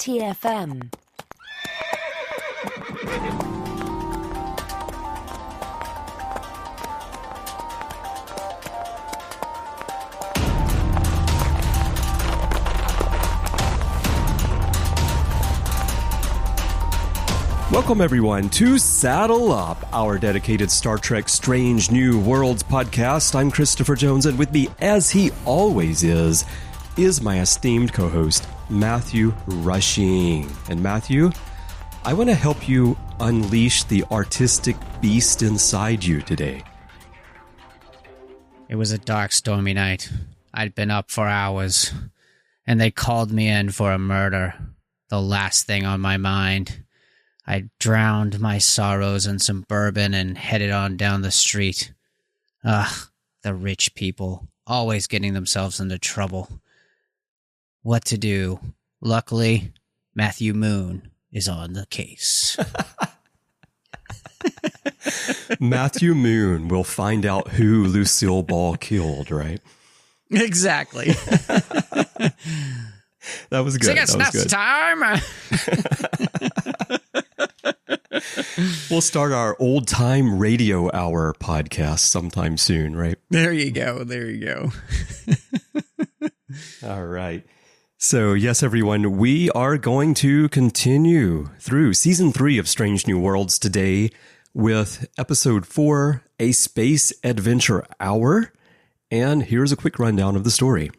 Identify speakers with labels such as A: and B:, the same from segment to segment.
A: TFM.
B: Welcome, everyone, to Saddle Up, our dedicated Star Trek Strange New Worlds podcast. I'm Christopher Jones, and with me, as he always is my esteemed co-host, Matthew Rushing. And Matthew, I want to help you unleash the artistic beast inside you today.
C: It was a dark, stormy night. I'd been up for hours, and they called me in for a murder. The last thing on my mind. I drowned my sorrows in some bourbon and headed on down the street. Ugh, the rich people, always getting themselves into trouble. What to do? Luckily, Amelia Moon is on the case.
B: Amelia Moon will find out who Lucille Ball killed, right?
C: Exactly.
B: That was good.
C: Sing us time.
B: We'll start our old time radio hour podcast sometime soon, right?
C: There you go. There you go.
B: All right. So, yes, everyone, we are going to continue through Season 3 of Strange New Worlds today with Episode 4, A Space Adventure Hour. And here's a quick rundown of the story.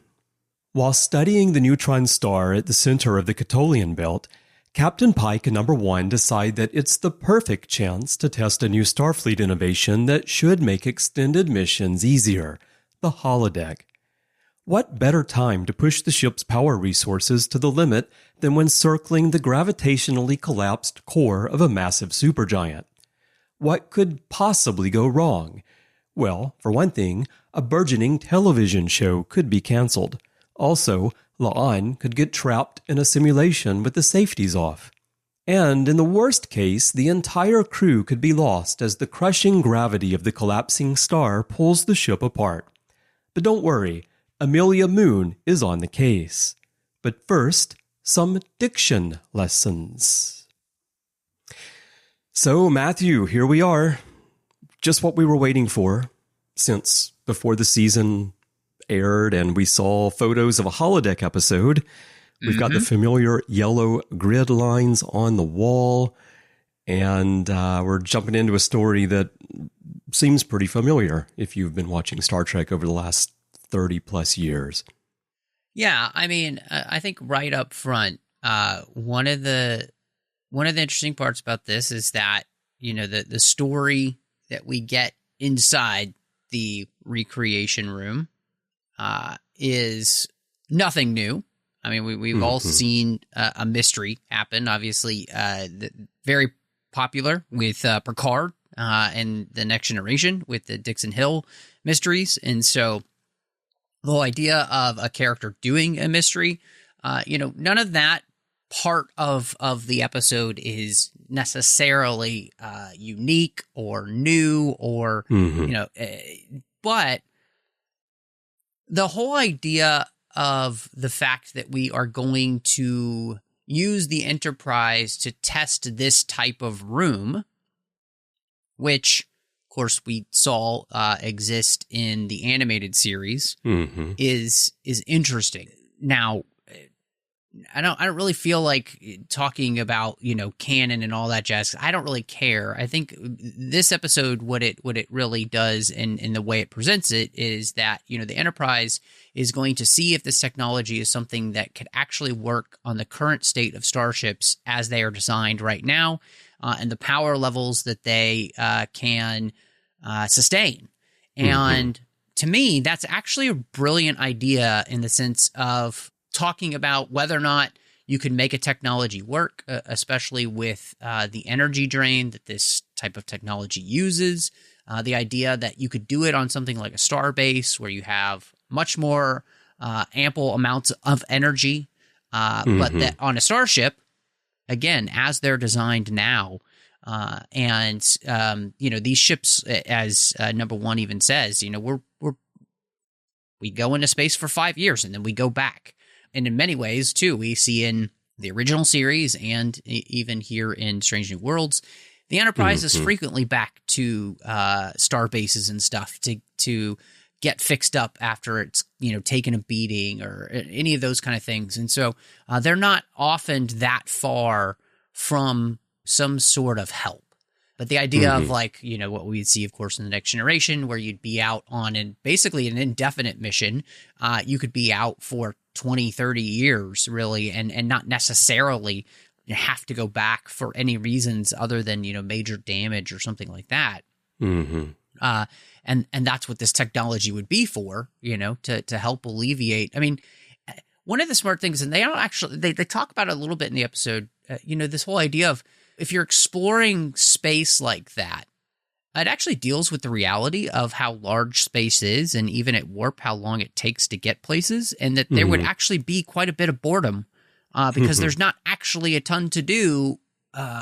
B: While studying the neutron star at the center of the Kitolian Belt, Captain Pike and Number One decide that it's the perfect chance to test a new Starfleet innovation that should make extended missions easier, the Holodeck. What better time to push the ship's power resources to the limit than when circling the gravitationally collapsed core of a massive supergiant? What could possibly go wrong? Well, for one thing, a burgeoning television show could be canceled. Also, La'an could get trapped in a simulation with the safeties off. And in the worst case, the entire crew could be lost as the crushing gravity of the collapsing star pulls the ship apart. But don't worry, Amelia Moon is on the case. But first, some diction lessons. So, Matthew, here we are. Just what we were waiting for since before the season aired and we saw photos of a holodeck episode. We've got the familiar yellow grid lines on the wall, and we're jumping into a story that seems pretty familiar if you've been watching Star Trek over the last 30 plus years.
C: Yeah, I mean, I think right up front, one of the interesting parts about this is that, you know, the story that we get inside the recreation room is nothing new. I mean, we've all seen a mystery happen. Obviously, very popular with Picard and the Next Generation with the Dixon Hill mysteries. And so the whole idea of a character doing a mystery, none of that part of the episode is necessarily unique or new or, but the whole idea of the fact that we are going to use the Enterprise to test this type of room, which, of course, we saw exist in the animated series, is interesting. Now, I don't really feel like talking about, canon and all that jazz. I don't really care. I think this episode, what it really does and the way it presents it is that, the Enterprise is going to see if this technology is something that could actually work on the current state of starships as they are designed right now, and the power levels that they can sustain. And to me, that's actually a brilliant idea in the sense of talking about whether or not you can make a technology work, especially with the energy drain that this type of technology uses. The idea that you could do it on something like a star base where you have much more ample amounts of energy, but that on a starship, again, as they're designed now, these ships, as Number One even says, we go into space for 5 years and then we go back. And in many ways, too, we see in the original series and even here in Strange New Worlds, the Enterprise is frequently back to star bases and stuff to get fixed up after it's, taken a beating or any of those kind of things. And so they're not often that far from some sort of help. But the idea of what we'd see, of course, in the Next Generation, where you'd be out on basically an indefinite mission, you could be out for 20, 30 years, really, and not necessarily have to go back for any reasons other than, major damage or something like that.
B: Mm-hmm.
C: And that's what this technology would be for, to help alleviate. I mean, one of the smart things, and they don't actually, they talk about it a little bit in the episode, this whole idea of if you're exploring space like that, it actually deals with the reality of how large space is, and even at warp, how long it takes to get places, and that there would actually be quite a bit of boredom because there's not actually a ton to do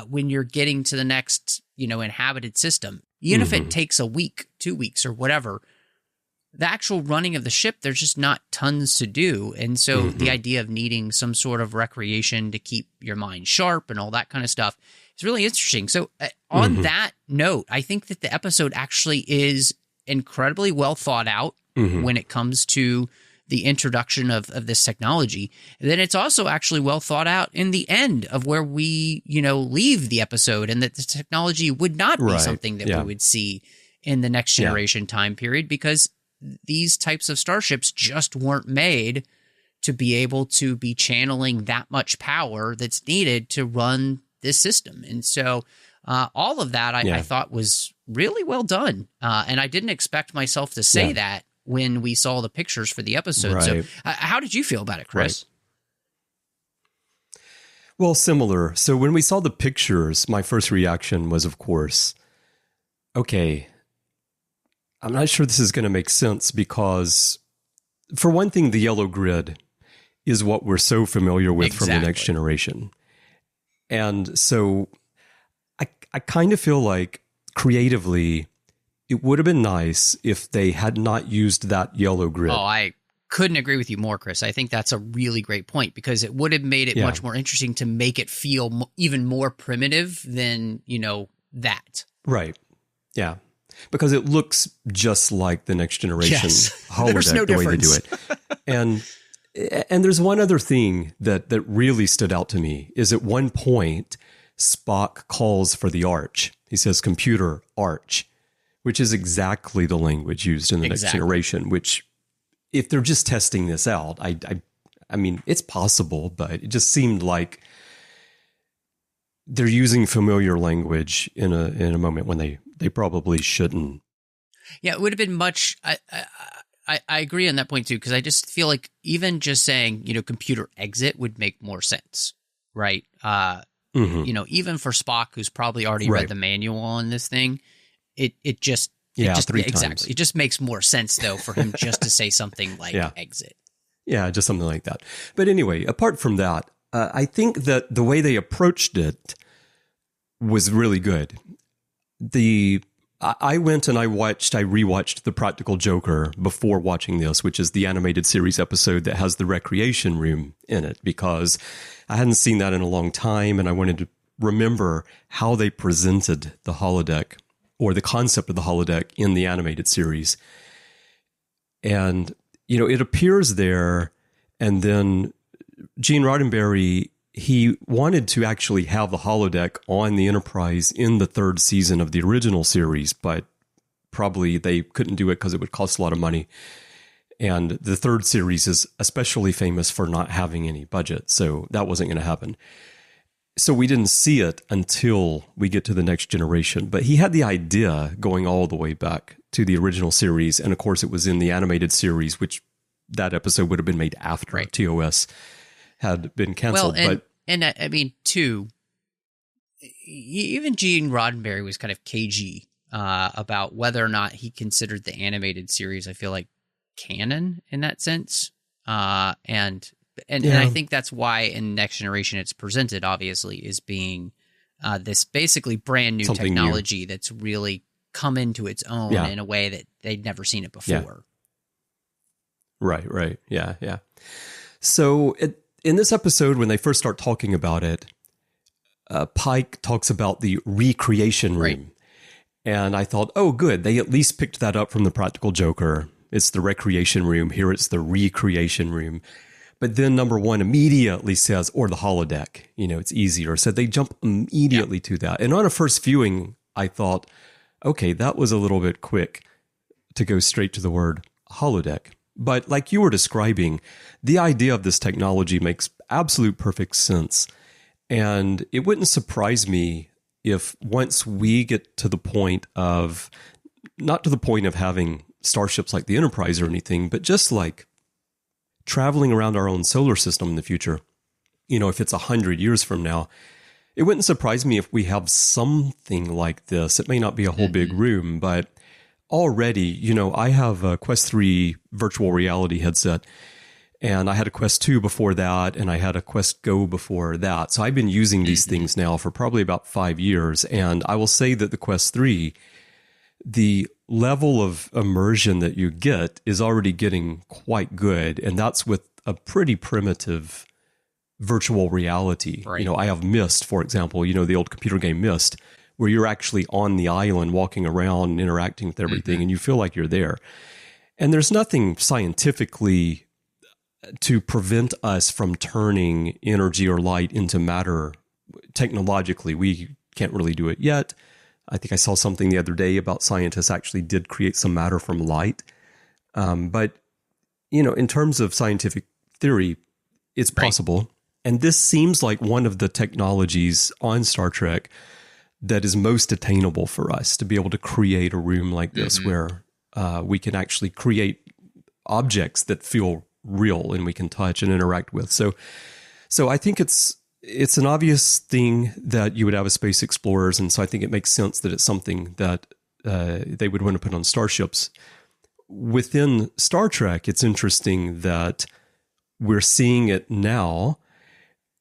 C: when you're getting to the next, inhabited system. Even if it takes a week, 2 weeks, or whatever, the actual running of the ship, there's just not tons to do. And so the idea of needing some sort of recreation to keep your mind sharp and all that kind of stuff is really interesting. So on that note, I think that the episode actually is incredibly well thought out when it comes to the introduction of this technology. And then it's also actually well thought out in the end of where we, leave the episode, and that the technology would not be something that we would see in the Next Generation time period, because these types of starships just weren't made to be able to be channeling that much power that's needed to run this system. And so all of that I thought was really well done. And I didn't expect myself to say that when we saw the pictures for the episode.
B: Right.
C: So how did you feel about it, Chris?
B: Right. Well, similar. So when we saw the pictures, my first reaction was, of course, okay, I'm not sure this is going to make sense because, for one thing, the yellow grid is what we're so familiar with from the Next Generation. And so I kind of feel like creatively, it would have been nice if they had not used that yellow grid.
C: Oh, I couldn't agree with you more, Chris. I think that's a really great point, because it would have made it much more interesting to make it feel even more primitive than, that.
B: Right. Yeah. Because it looks just like the Next Generation holodeck, the way they do it. And there's one other thing that really stood out to me is at one point, Spock calls for the Arch. He says, "Computer Arch," which is exactly the language used in the Next Generation, which, if they're just testing this out, I mean, it's possible, but it just seemed like they're using familiar language in a moment when they probably shouldn't.
C: Yeah, it would have been much. I agree on that point too, because I just feel like even just saying, computer exit would make more sense, right? Even for Spock, who's probably already read the manual on this thing, it just
B: three
C: exactly
B: times.
C: It just makes more sense though for him just to say something like exit. Yeah,
B: just something like that. But anyway, apart from that, I think that the way they approached it was really good. I went and I rewatched The Practical Joker before watching this, which is the animated series episode that has the recreation room in it, because I hadn't seen that in a long time, and I wanted to remember how they presented the holodeck, or the concept of the holodeck, in the animated series. And, it appears there, and then Gene Roddenberry, he wanted to actually have the holodeck on the Enterprise in the third season of the original series, but probably they couldn't do it because it would cost a lot of money. And the third series is especially famous for not having any budget, so that wasn't going to happen. So we didn't see it until we get to the Next Generation. But he had the idea going all the way back to the original series, and of course it was in the animated series, which that episode would have been made after TOS had been canceled.
C: Well, and I mean, too, even Gene Roddenberry was kind of cagey about whether or not he considered the animated series, I feel like, canon in that sense. And I think that's why in Next Generation it's presented, obviously, as being this basically brand new
B: Something
C: technology that's really come into its own in a way that they'd never seen it before.
B: Right. Yeah. So in this episode, when they first start talking about it, Pike talks about the recreation room.
C: Right.
B: And I thought, oh, good. They at least picked that up from the Practical Joker. It's the recreation room. Here it's the recreation room. But then Number One immediately says, or the holodeck. It's easier. So they jump immediately to that. And on a first viewing, I thought, okay, that was a little bit quick to go straight to the word holodeck. But like you were describing, the idea of this technology makes absolute perfect sense. And it wouldn't surprise me if once we get to the point of, not to the point of having starships like the Enterprise or anything, but just like traveling around our own solar system in the future, if it's 100 years from now, it wouldn't surprise me if we have something like this. It may not be a whole big room, but already, I have a Quest 3 virtual reality headset, and I had a Quest 2 before that, and I had a Quest Go before that. So I've been using these things now for probably about 5 years, and I will say that the Quest 3, the level of immersion that you get is already getting quite good, and that's with a pretty primitive virtual reality.
C: Right.
B: I have Myst, for example, the old computer game Myst, where you're actually on the island walking around and interacting with everything, and you feel like you're there. And there's nothing scientifically to prevent us from turning energy or light into matter. Technologically, we can't really do it yet. I think I saw something the other day about scientists actually did create some matter from light. But, in terms of scientific theory, it's possible. And this seems like one of the technologies on Star Trek that is most attainable for us, to be able to create a room like this where we can actually create objects that feel real and we can touch and interact with. So I think it's an obvious thing that you would have as space explorers, and so I think it makes sense that it's something that they would want to put on starships. Within Star Trek, it's interesting that we're seeing it now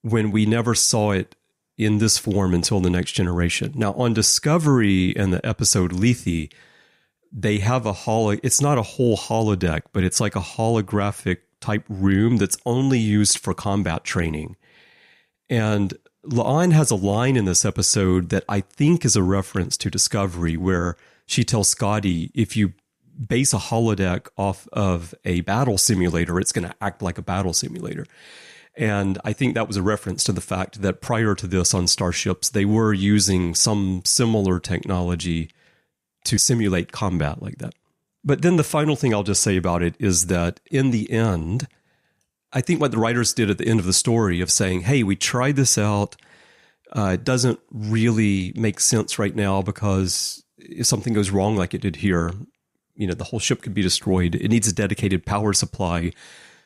B: when we never saw it in this form until the Next Generation. Now, on Discovery and the episode Lethe, they have it's not a whole holodeck, but it's like a holographic type room that's only used for combat training. And La'an has a line in this episode that I think is a reference to Discovery, where she tells Scotty, if you base a holodeck off of a battle simulator, it's going to act like a battle simulator. And I think that was a reference to the fact that prior to this on starships, they were using some similar technology to simulate combat like that. But then the final thing I'll just say about it is that in the end, I think what the writers did at the end of the story of saying, hey, we tried this out. It doesn't really make sense right now because if something goes wrong like it did here, the whole ship could be destroyed. It needs a dedicated power supply.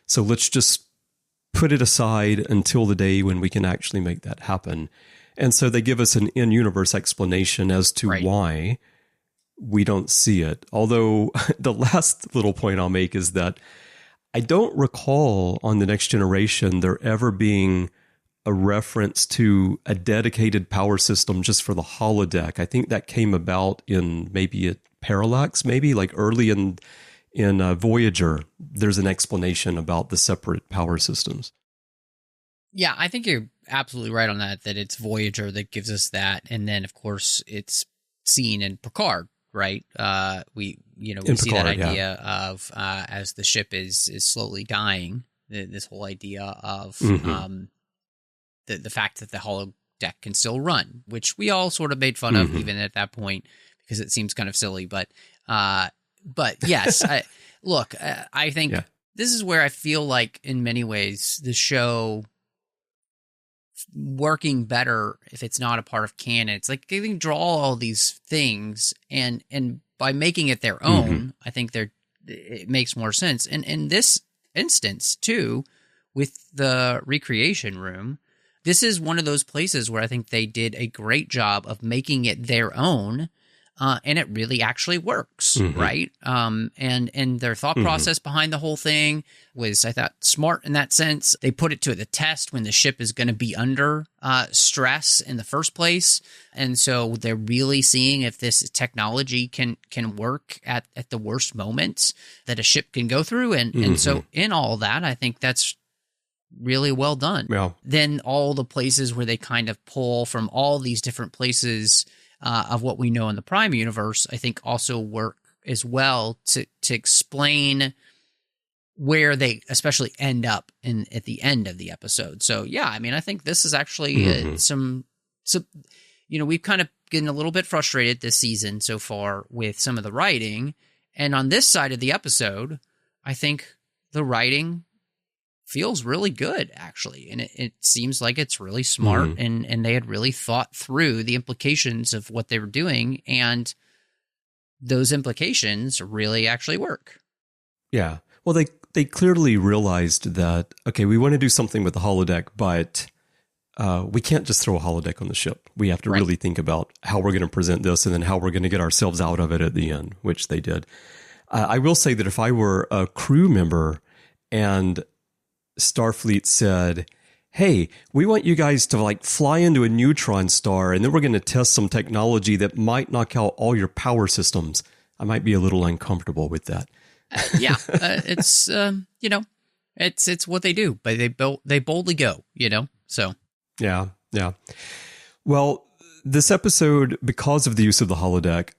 B: So let's just put it aside until the day when we can actually make that happen. And so they give us an in-universe explanation as to why we don't see it. Although the last little point I'll make is that I don't recall on the Next Generation there ever being a reference to a dedicated power system just for the holodeck. I think that came about in maybe a Parallax, maybe like early in Voyager. There's an explanation about the separate power systems.
C: Yeah, I think you're absolutely right on that it's Voyager that gives us that. And then, of course, it's seen in Picard, right? We see Picard, that idea of as the ship is slowly dying, this whole idea of the fact that the holodeck can still run, which we all sort of made fun of even at that point because it seems kind of silly. But yes, I think this is where I feel like in many ways the show working better if it's not a part of canon. It's like they can draw all these things and by making it their own, I think it makes more sense. And in this instance too, with the recreation room, this is one of those places where I think they did a great job of making it their own. And it really actually works, right? And their thought process behind the whole thing was, I thought, smart in that sense. They put it to the test when the ship is going to be under stress in the first place. And so they're really seeing if this technology can work at the worst moments that a ship can go through. And so in all that, I think that's really well done.
B: Yeah.
C: Then all the places where they kind of pull from all these different places of what we know in the Prime universe, I think also work as well to explain where they especially end up at the end of the episode. So yeah, I mean, I think this is actually some, we've kind of getting a little bit frustrated this season so far with some of the writing. And on this side of the episode, I think the writing feels really good, actually. And it seems like it's really smart and they had really thought through the implications of what they were doing. And those implications really actually work.
B: Yeah. Well, they clearly realized that, okay, we want to do something with the holodeck, but we can't just throw a holodeck on the ship. We have to really think about how we're going to present this and then how we're going to get ourselves out of it at the end, which they did. I will say that if I were a crew member and Starfleet said, hey, we want you guys to like fly into a neutron star and then we're going to test some technology that might knock out all your power systems, I might be a little uncomfortable with that.
C: It's it's what they do, but they boldly go, so.
B: Yeah. Well, this episode, because of the use of the holodeck,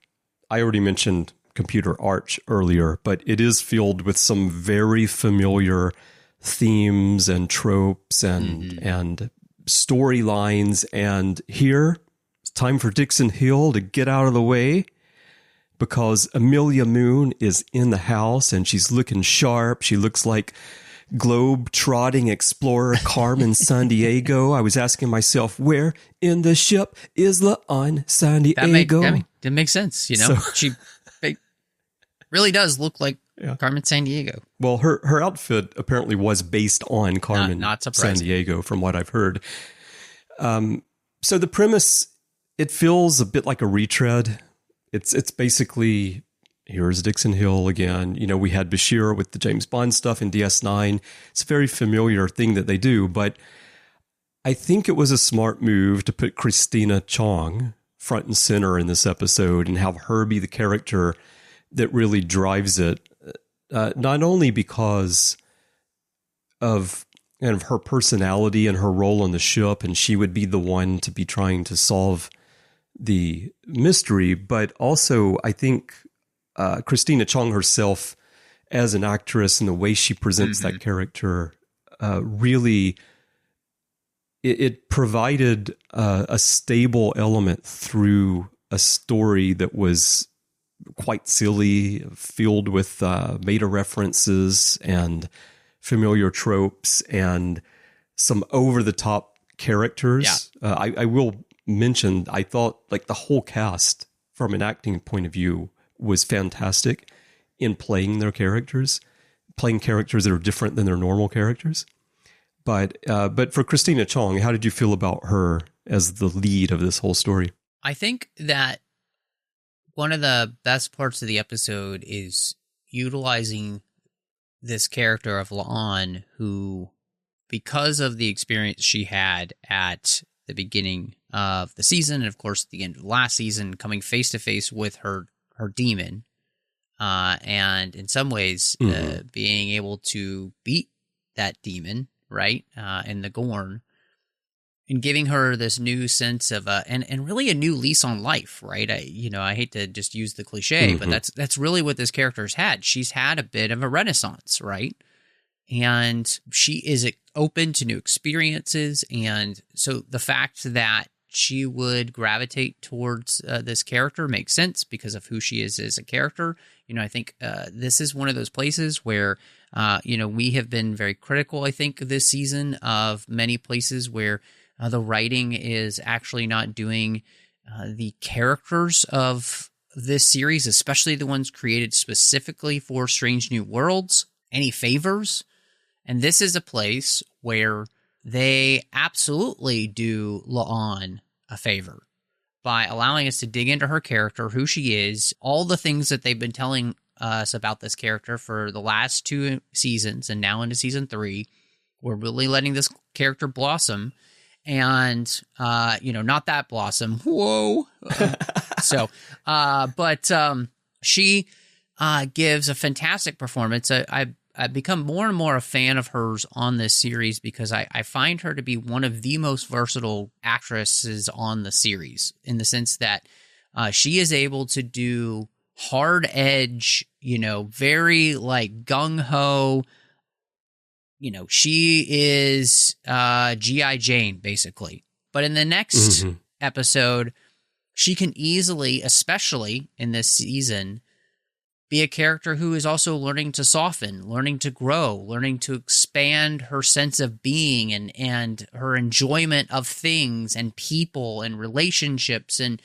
B: I already mentioned computer arch earlier, but it is filled with some very familiar themes and tropes and storylines. And here, it's time for Dixon Hill to get out of the way because Amelia Moon is in the house and she's looking sharp. She looks like globe-trotting explorer Carmen Sandiego. I was asking myself, where in the ship is La'an Sandiego?
C: That makes sense,
B: So,
C: she really does look like Carmen Sandiego.
B: Well, her outfit apparently was based on Carmen
C: not surprising.
B: Sandiego, from what I've heard. So the premise, it feels a bit like a retread. It's basically, here's Dixon Hill again. We had Bashir with the James Bond stuff in DS9. It's a very familiar thing that they do, but I think it was a smart move to put Christina Chong front and center in this episode and have her be the character that really drives it. Not only because of kind of her personality and her role on the ship, and she would be the one to be trying to solve the mystery, but also I think Christina Chong herself as an actress and the way she presents that character really, it provided a stable element through a story that was quite silly, filled with meta references and familiar tropes and some over-the-top characters.
C: Yeah.
B: I will mention, I thought like the whole cast from an acting point of view was fantastic in playing their characters, playing characters that are different than their normal characters. But for Christina Chong, how did you feel about her as the lead of this whole story?
C: I think that one of the best parts of the episode is utilizing this character of La'an, who, because of the experience she had at the beginning of the season, and of course at the end of the last season, coming face to face with her demon, and in some ways being able to beat that demon, right, in the Gorn, and giving her this new sense of and really a new lease on life, right? I hate to just use the cliche, but that's really what this character's had. She's had a bit of a renaissance, right? And she is open to new experiences, and so the fact that she would gravitate towards this character makes sense because of who she is as a character. I think this is one of those places where we have been very critical, I think, this season of many places where the writing is actually not doing the characters of this series, especially the ones created specifically for Strange New Worlds, any favors. And this is a place where they absolutely do La'an a favor by allowing us to dig into her character, who she is, all the things that they've been telling us about this character for the last 2 seasons and now into season 3. We're really letting this character blossom. And, not that blossom. Whoa. But she gives a fantastic performance. I've become more and more a fan of hers on this series because I find her to be one of the most versatile actresses on the series, in the sense that she is able to do hard edge, very like gung ho. She is G.I. Jane, basically. But in the next episode, she can easily, especially in this season, be a character who is also learning to soften, learning to grow, learning to expand her sense of being and her enjoyment of things and people and relationships. And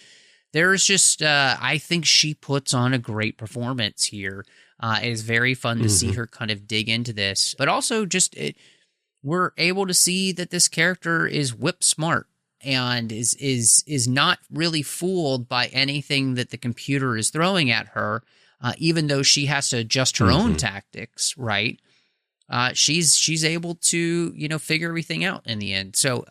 C: there's just, I think she puts on a great performance here. It is very fun to see her kind of dig into this, but also just we're able to see that this character is whip smart and is not really fooled by anything that the computer is throwing at her. Even though she has to adjust her own tactics, right? She's able to, figure everything out in the end. So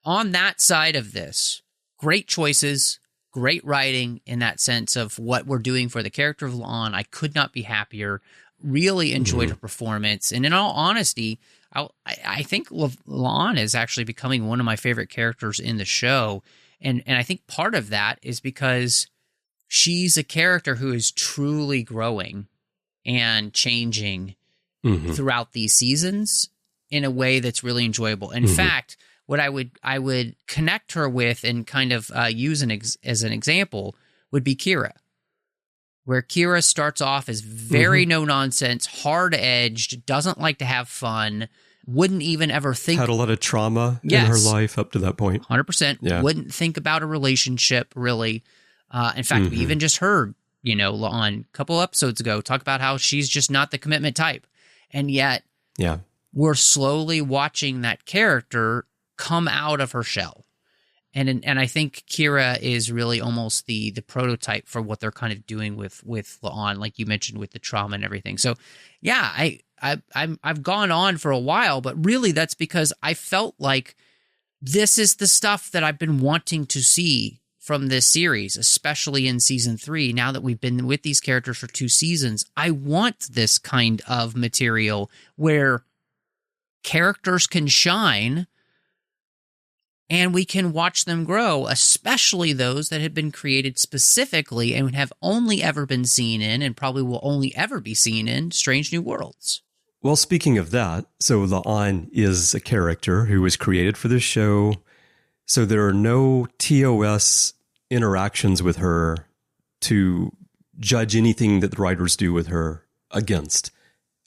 C: on that side of this, great choices, great writing in that sense of what we're doing for the character of La'an. I could not be happier. Really enjoyed her performance. And in all honesty, I think La'an is actually becoming one of my favorite characters in the show. And I think part of that is because she's a character who is truly growing and changing throughout these seasons in a way that's really enjoyable. In fact, what I would connect her with and kind of use as an example would be Kira, where Kira starts off as very no-nonsense, hard-edged, doesn't like to have fun, wouldn't even ever think... Had
B: a lot of trauma in her life up to that point.
C: 100%. Yeah. Wouldn't think about a relationship, really. In fact, we even just heard, on a couple episodes ago, talk about how she's just not the commitment type. And yet, we're slowly watching that character come out of her shell. And I think Kira is really almost the prototype for what they're kind of doing with La'an, like you mentioned, with the trauma and everything. So, yeah, I've gone on for a while, but really that's because I felt like this is the stuff that I've been wanting to see from this series, especially in season 3. Now that we've been with these characters for 2 seasons, I want this kind of material where characters can shine and we can watch them grow, especially those that have been created specifically and have only ever been seen in, and probably will only ever be seen in, Strange New Worlds.
B: Well, speaking of that, so La'an is a character who was created for this show. So there are no TOS interactions with her to judge anything that the writers do with her against.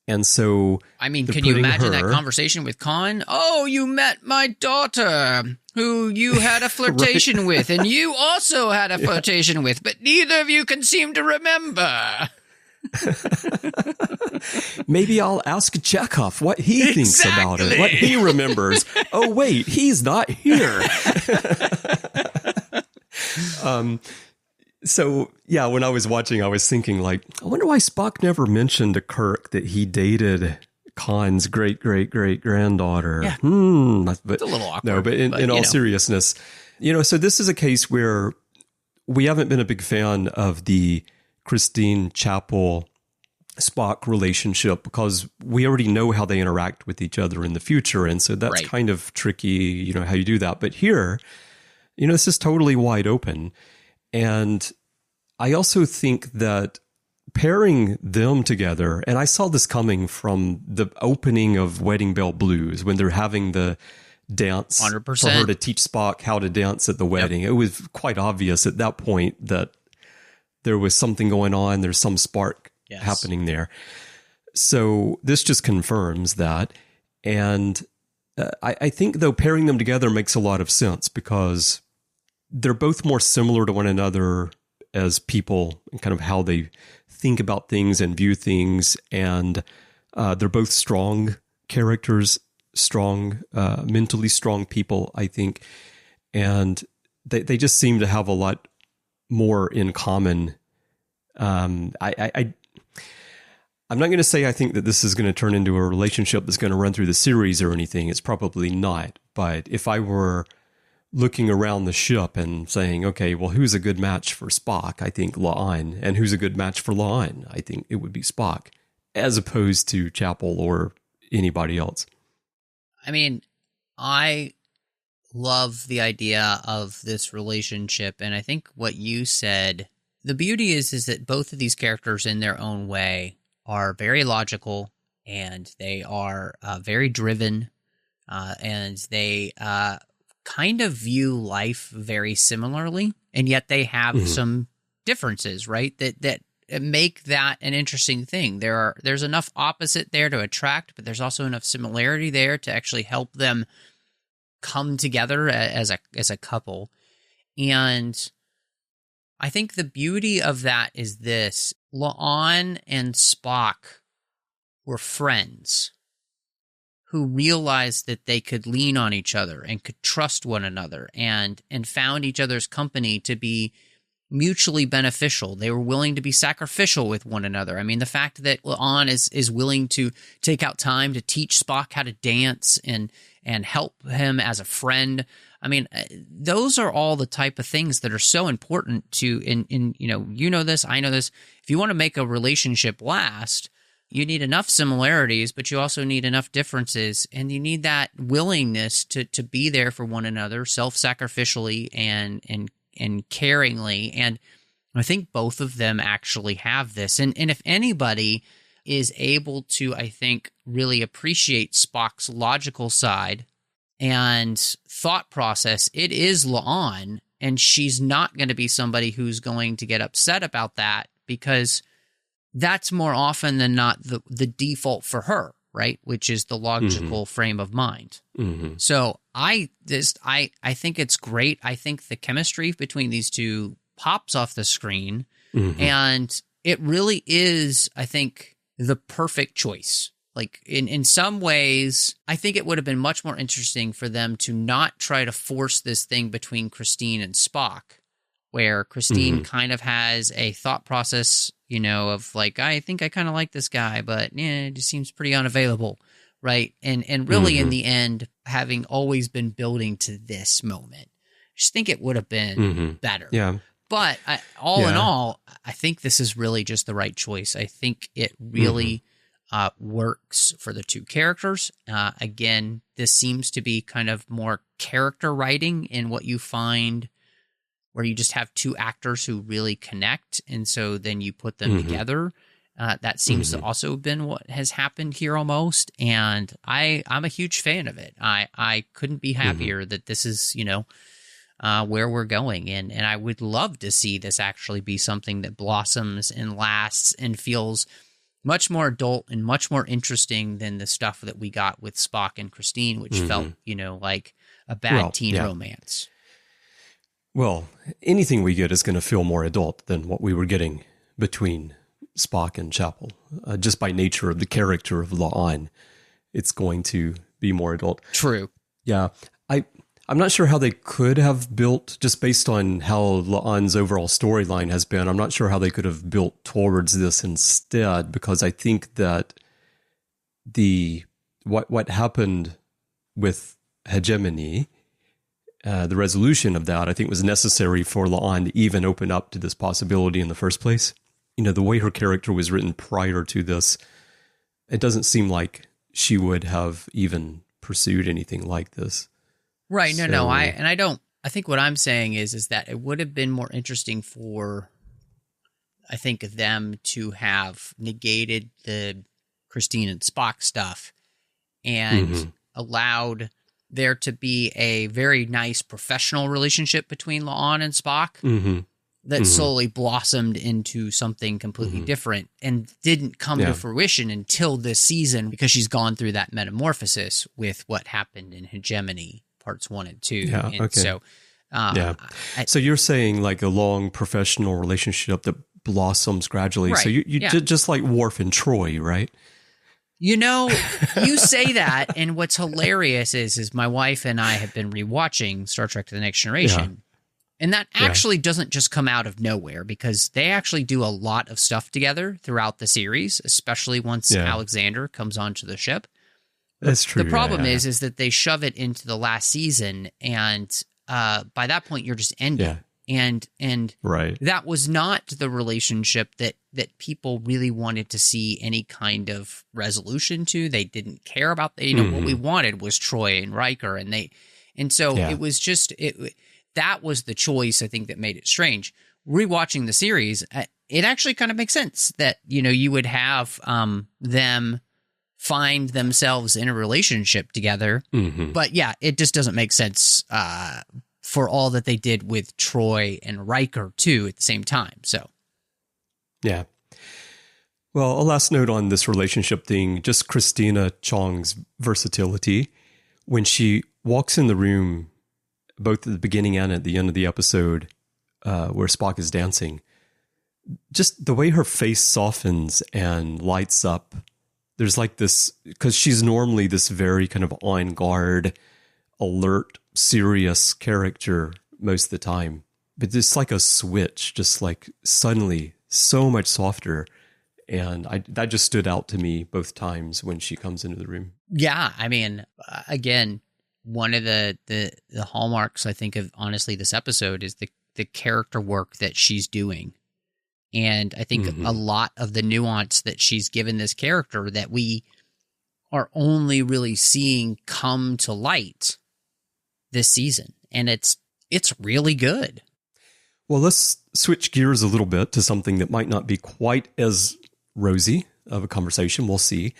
B: And so... I mean,
C: can you imagine that conversation with Khan? Oh, you met my daughter, who you had a flirtation with, and you also had a flirtation with, but neither of you can seem to remember.
B: Maybe I'll ask Chekhov what he thinks about it, what he remembers. Oh, wait, he's not here. So, yeah, when I was watching, I was thinking, like, I wonder why Spock never mentioned to Kirk that he dated Khan's great-great-great-granddaughter.
C: Yeah.
B: But,
C: it's a little awkward.
B: No, but in all seriousness, so this is a case where we haven't been a big fan of the Christine Chapel Spock relationship because we already know how they interact with each other in the future. And so that's kind of tricky, how you do that. But here, this is totally wide open. And I also think that pairing them together, and I saw this coming from the opening of Wedding Bell Blues when they're having the dance
C: 100%.
B: For her to teach Spock how to dance at the wedding. It was quite obvious at that point that there was something going on. There's some spark happening there. So this just confirms that. And I think, though, pairing them together makes a lot of sense because they're both more similar to one another as people and kind of how they think about things and view things. And they're both strong characters, mentally strong people, I think. And they just seem to have a lot more in common. I'm not going to say I think that this is going to turn into a relationship that's going to run through the series or anything. It's probably not. But if I were looking around the ship and saying, okay, well, who's a good match for Spock? I think La'an. And who's a good match for La'an? I think it would be Spock. as opposed to Chapel or anybody else.
C: I mean, I love the idea of this relationship, and I think what you said, the beauty is that both of these characters in their own way are very logical, and they are very driven, and they kind of view life very similarly, and yet they have some differences, right? That make that an interesting thing. There's enough opposite there to attract, but there's also enough similarity there to actually help them come together as a couple. And I think the beauty of that is this: La'an and Spock were friends who realized that they could lean on each other and could trust one another, and found each other's company to be mutually beneficial. They were willing to be sacrificial with one another. I mean, the fact that La'an is willing to take out time to teach Spock how to dance and help him as a friend. I mean, those are all the type of things that are so important to, you know this, I know this. If you want to make a relationship last, you need enough similarities, but you also need enough differences, and you need that willingness to be there for one another, self-sacrificially and caringly. And I think both of them actually have this. And if anybody is able to, I think, really appreciate Spock's logical side and thought process, it is La'an, and she's not going to be somebody who's going to get upset about that, because that's more often than not the default for her, right? Which is the logical frame of mind. So I think it's great. I think the chemistry between these two pops off the screen, and it really is, I think, the perfect choice. Like, in some ways, I think it would have been much more interesting for them to not try to force this thing between Christine and Spock, where Christine kind of has a thought process, of like, I think I kind of like this guy, but it just seems pretty unavailable, right? And really, in the end, having always been building to this moment, I just think it would have been better.
B: Yeah.
C: But all in all, I think this is really just the right choice. I think it really works for the two characters. Again, this seems to be kind of more character writing in what you find, where you just have two actors who really connect, and so then you put them together. That seems to also have been what has happened here almost, and I'm a huge fan of it. I couldn't be happier that this is, where we're going, and I would love to see this actually be something that blossoms and lasts and feels much more adult and much more interesting than the stuff that we got with Spock and Christine, which felt, like a bad teen romance.
B: Well, anything we get is going to feel more adult than what we were getting between Spock and Chapel. Just by nature of the character of La'an, it's going to be more adult.
C: True.
B: Yeah. I'm not sure how they could have built, just based on how La'an's overall storyline has been, I'm not sure how they could have built towards this instead, because I think that what happened with hegemony, the resolution of that, I think, was necessary for La'an to even open up to this possibility in the first place. The way her character was written prior to this, it doesn't seem like she would have even pursued anything like this.
C: Right. No. I think what I'm saying is that it would have been more interesting for, I think, them to have negated the Christine and Spock stuff and allowed there to be a very nice professional relationship between La'an and Spock that slowly blossomed into something completely different and didn't come to fruition until this season, because she's gone through that metamorphosis with what happened in Hegemony parts 1 and 2.
B: Yeah,
C: and
B: okay.
C: So,
B: so you're saying like a long professional relationship that blossoms gradually.
C: Right,
B: So you just like Worf and Troy, right?
C: You say that, and what's hilarious is my wife and I have been rewatching Star Trek: The Next Generation, and that actually doesn't just come out of nowhere, because they actually do a lot of stuff together throughout the series, especially once Alexander comes onto the ship.
B: That's true.
C: The problem is that they shove it into the last season, and by that point, you're just ending. And
B: right.
C: that was not the relationship that people really wanted to see any kind of resolution to. They didn't care about, what we wanted was Troy and Riker, and so it was just that was the choice, I think, that made it strange. Rewatching the series, it actually kind of makes sense that you would have them find themselves in a relationship together, but yeah, it just doesn't make sense for all that they did with Troy and Riker too at the same time. So,
B: yeah. Well, a last note on this relationship thing, just Christina Chong's versatility. When she walks in the room, both at the beginning and at the end of the episode, where Spock is dancing, just the way her face softens and lights up. There's like this, because she's normally this very kind of on guard, alert, serious character most of the time. But it's like a switch, just like suddenly so much softer. And that just stood out to me both times when she comes into the room.
C: Yeah, I mean, again, one of the hallmarks, I think, of honestly this episode is the character work that she's doing. And I think a lot of the nuance that she's given this character that we are only really seeing come to light this season. And it's really good.
B: Well, let's switch gears a little bit to something that might not be quite as rosy of a conversation. We'll see.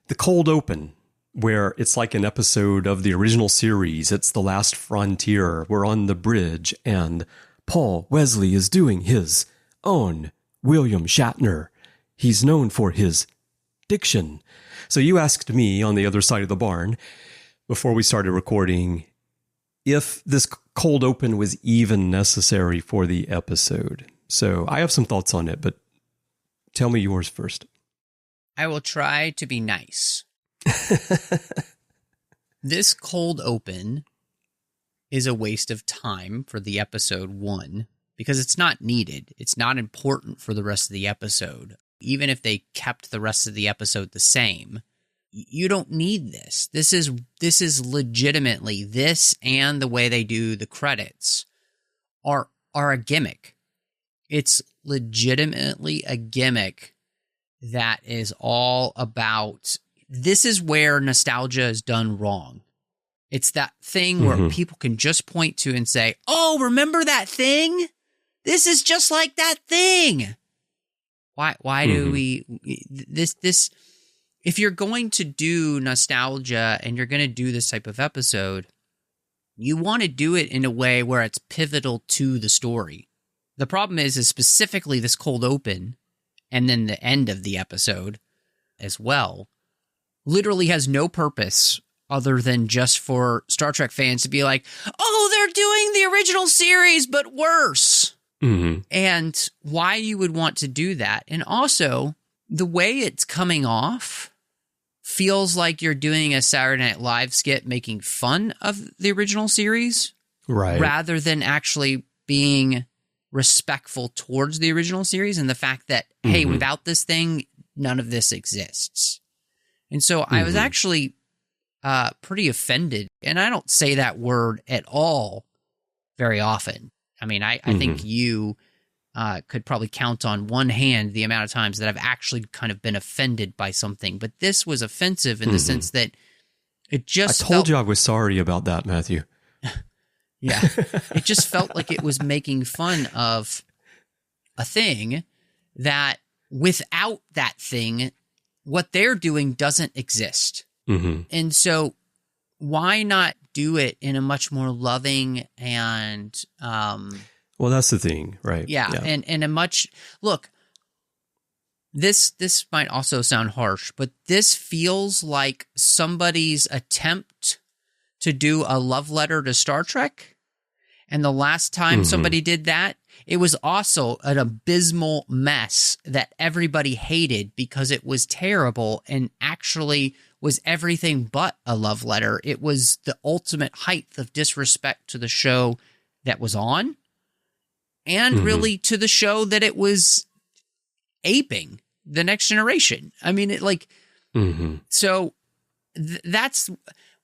B: The cold open, where it's like an episode of the original series. It's the last frontier. We're on the bridge and Paul Wesley is doing his own William Shatner. He's known for his diction. So you asked me on the other side of the barn before we started recording if this cold open was even necessary for the episode. So I have some thoughts on it, but tell me yours first.
C: I will try to be nice. This cold open is a waste of time for the episode 1 because it's not needed. It's not important for the rest of the episode. Even if they kept the rest of the episode the same, you don't need this. This is legitimately, this and the way they do the credits are a gimmick. It's legitimately a gimmick that is all about, this is where nostalgia is done wrong. It's that thing where people can just point to and say, oh, remember that thing? This is just like that thing. Why do we, this, if you're going to do nostalgia and you're going to do this type of episode, you want to do it in a way where it's pivotal to the story. The problem is specifically this cold open and then the end of the episode as well literally has no purpose other than just for Star Trek fans to be like, oh, they're doing the original series, but worse. And why you would want to do that. And also, the way it's coming off feels like you're doing a Saturday Night Live skit making fun of the original series.
B: Right.
C: Rather than actually being respectful towards the original series and the fact that, hey, without this thing, none of this exists. And so I was actually pretty offended. And I don't say that word at all very often. I mean, I think you could probably count on one hand the amount of times that I've actually kind of been offended by something. But this was offensive in the sense that it just
B: I told you I was sorry about that, Matthew.
C: Yeah. It just felt like it was making fun of a thing that without that thing, what they're doing doesn't exist. And so why not do it in a much more loving and
B: well, that's the thing, right?
C: Yeah. And a much, look, this might also sound harsh, but this feels like somebody's attempt to do a love letter to Star Trek. And the last time somebody did that, it was also an abysmal mess that everybody hated because it was terrible and actually was everything but a love letter. It was the ultimate height of disrespect to the show that was on and really to the show that it was aping, The Next Generation. I mean, it like, so that's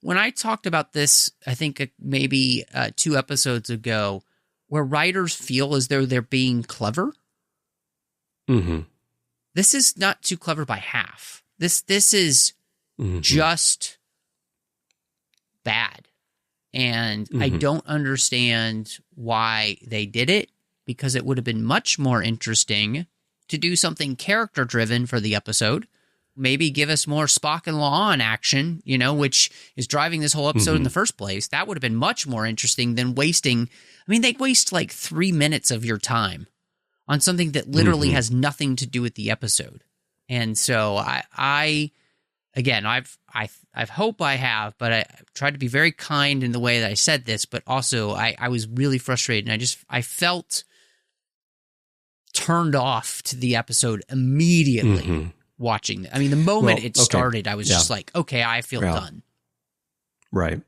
C: when I talked about this, I think maybe 2 episodes ago, where writers feel as though they're being clever.
B: Mm-hmm.
C: This is not too clever by half. This is
B: Mm-hmm.
C: just bad. And I don't understand why they did it, because it would have been much more interesting to do something character-driven for the episode. Maybe give us more Spock and La'an action, which is driving this whole episode in the first place. That would have been much more interesting than wasting... I mean, they waste like 3 minutes of your time on something that literally has nothing to do with the episode. And so I hope I have, but I tried to be very kind in the way that I said this, but also I was really frustrated, and I felt turned off to the episode immediately watching it. I mean, the moment it started, I was just like, okay, I feel done.
B: Right.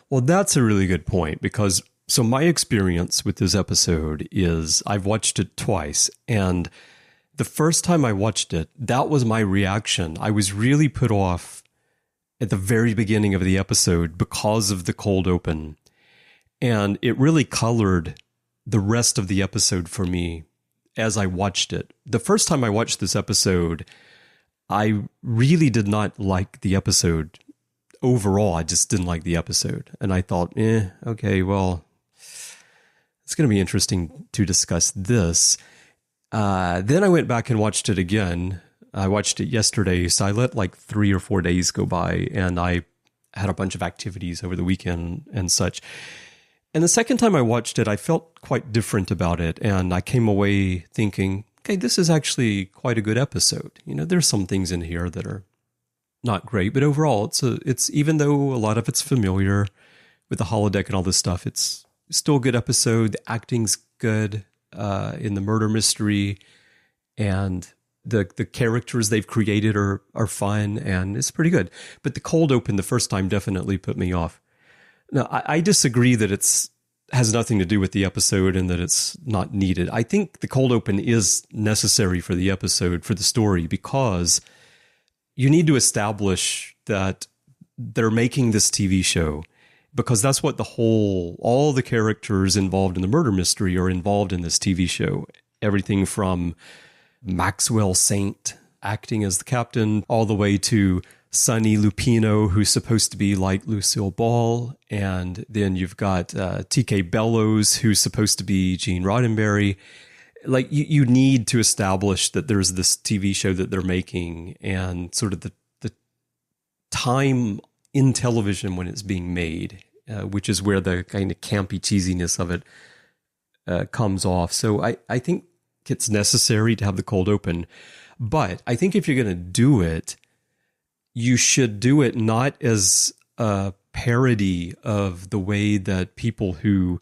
B: Well, that's a really good point, because so my experience with this episode is I've watched it twice, and the first time I watched it, that was my reaction. I was really put off at the very beginning of the episode because of the cold open. And it really colored the rest of the episode for me as I watched it. The first time I watched this episode, I really did not like the episode. Overall, I just didn't like the episode. And I thought, okay, well, it's going to be interesting to discuss this. Then I went back and watched it again. I watched it yesterday, so I let like 3 or 4 days go by, and I had a bunch of activities over the weekend and such. And the second time I watched it, I felt quite different about it, and I came away thinking, okay, this is actually quite a good episode. There's some things in here that are not great, but overall, it's even though a lot of it's familiar with the holodeck and all this stuff, it's still a good episode. The acting's good in the murder mystery, and the characters they've created are fun, and it's pretty good. But the cold open the first time definitely put me off. Now, I disagree that has nothing to do with the episode and that it's not needed. I think the cold open is necessary for the episode, for the story, because you need to establish that they're making this TV show, because that's what all the characters involved in the murder mystery are involved in this TV show. Everything from Maxwell Saint acting as the captain, all the way to Sonny Lupino, who's supposed to be like Lucille Ball. And then you've got T.K. Bellows, who's supposed to be Gene Roddenberry. Like, you need to establish that there's this TV show that they're making, and sort of the time in television when it's being made, which is where the kind of campy cheesiness of it comes off. So I think it's necessary to have the cold open. But I think if you're going to do it, you should do it not as a parody of the way that people who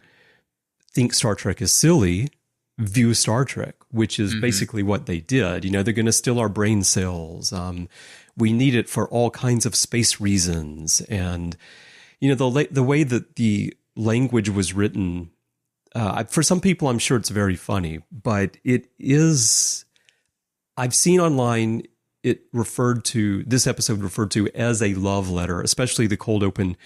B: think Star Trek is silly view Star Trek, which is basically what they did. They're going to steal our brain cells. We need it for all kinds of space reasons. And, the way that the language was written, for some people, I'm sure it's very funny, but it is, I've seen online, this episode referred to as a love letter, especially the cold open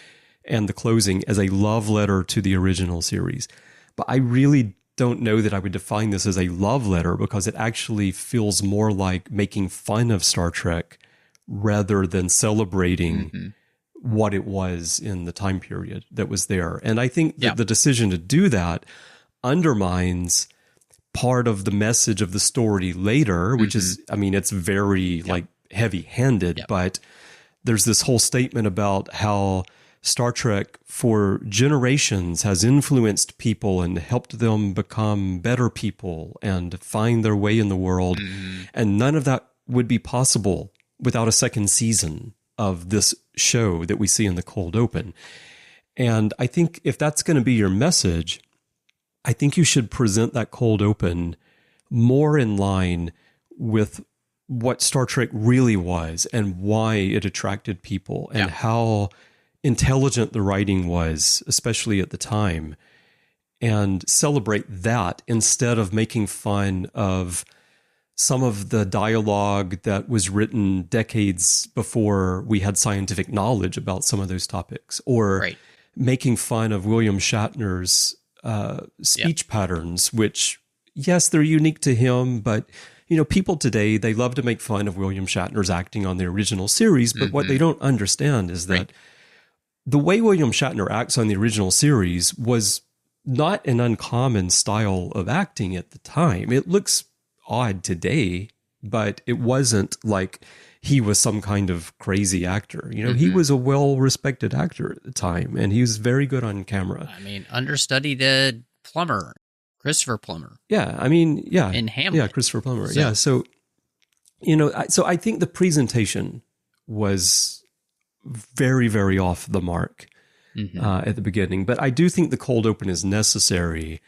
B: and the closing, as a love letter to the original series. But I really don't know that I would define this as a love letter, because it actually feels more like making fun of Star Trek rather than celebrating what it was in the time period that was there. And I think that the decision to do that undermines part of the message of the story later, which is, it's very like heavy-handed, but there's this whole statement about how Star Trek for generations has influenced people and helped them become better people and find their way in the world. And none of that would be possible without a second season of this show that we see in the cold open. And I think if that's going to be your message, I think you should present that cold open more in line with what Star Trek really was and why it attracted people and how intelligent the writing was, especially at the time, and celebrate that instead of making fun of some of the dialogue that was written decades before we had scientific knowledge about some of those topics, or making fun of William Shatner's speech patterns, which, yes, they're unique to him, but, people today, they love to make fun of William Shatner's acting on the original series, but what they don't understand is that the way William Shatner acts on the original series was not an uncommon style of acting at the time. It looks odd today, but it wasn't like he was some kind of crazy actor. He was a well-respected actor at the time, and he was very good on camera.
C: I mean, understudied Plummer, Christopher Plummer.
B: Yeah, in
C: Hamlet.
B: Yeah, Christopher Plummer. Yeah, so I think the presentation was very, very off the mark at the beginning, but I do think the cold open is necessary.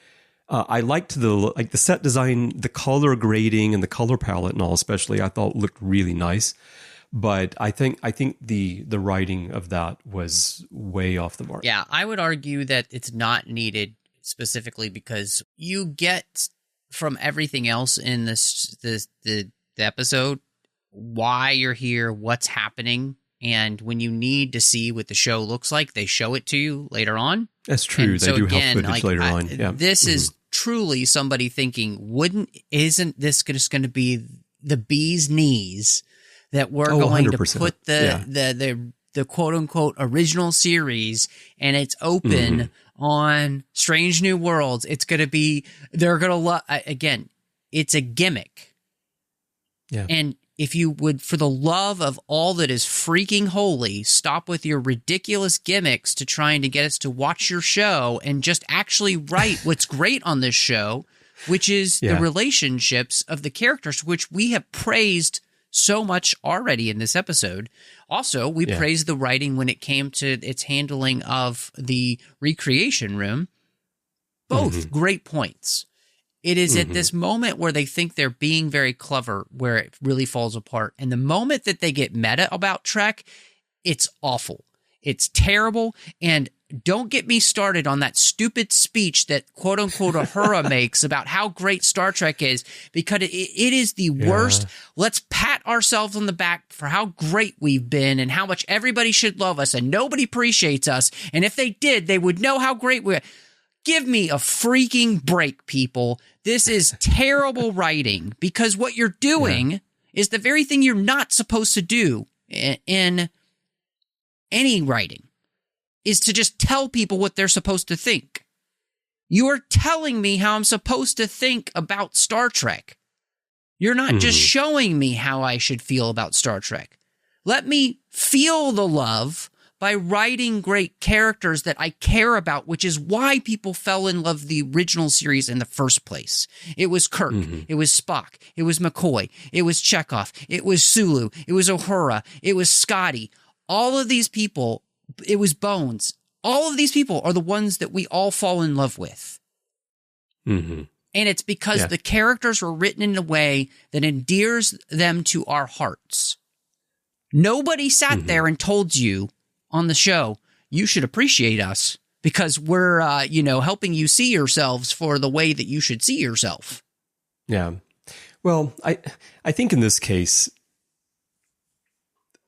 B: I liked the set design, the color grading and the color palette and all, especially, I thought looked really nice. But I think the writing of that was way off the mark.
C: Yeah, I would argue that it's not needed specifically because you get from everything else in the episode why you're here, what's happening. And when you need to see what the show looks like, they show it to you later on.
B: That's true.
C: And
B: they
C: so
B: do
C: again,
B: have footage later on. Yeah.
C: This is truly somebody thinking, isn't this just going to be the bee's knees that we're going 100%. To put the quote unquote original series, and it's open on Strange New Worlds. It's going to be, they're going to love, again, it's a gimmick.
B: Yeah.
C: And if you would, for the love of all that is freaking holy, stop with your ridiculous gimmicks to trying to get us to watch your show and just actually write what's great on this show, which is the relationships of the characters, which we have praised so much already in this episode. Also, we praised the writing when it came to its handling of the recreation room. Both great points. It is at this moment where they think they're being very clever where it really falls apart. And the moment that they get meta about Trek, it's awful. It's terrible. And don't get me started on that stupid speech that quote unquote Uhura makes about how great Star Trek is, because it is the worst. Let's pat ourselves on the back for how great we've been and how much everybody should love us and nobody appreciates us. And if they did, they would know how great we are. Give me a freaking break, people. This is terrible writing, because what you're doing is the very thing you're not supposed to do in any writing, is to just tell people what they're supposed to think. You're telling me how I'm supposed to think about Star Trek. You're not just showing me how I should feel about Star Trek. Let me feel the love by writing great characters that I care about, which is why people fell in love with the original series in the first place. It was Kirk. It was Spock. It was McCoy. It was Chekhov. It was Sulu. It was Uhura. It was Scotty. All of these people, it was Bones. All of these people are the ones that we all fall in love with. And it's because the characters were written in a way that endears them to our hearts. Nobody sat there and told you on the show, you should appreciate us because we're, helping you see yourselves for the way that you should see yourself.
B: Yeah. Well, I think in this case,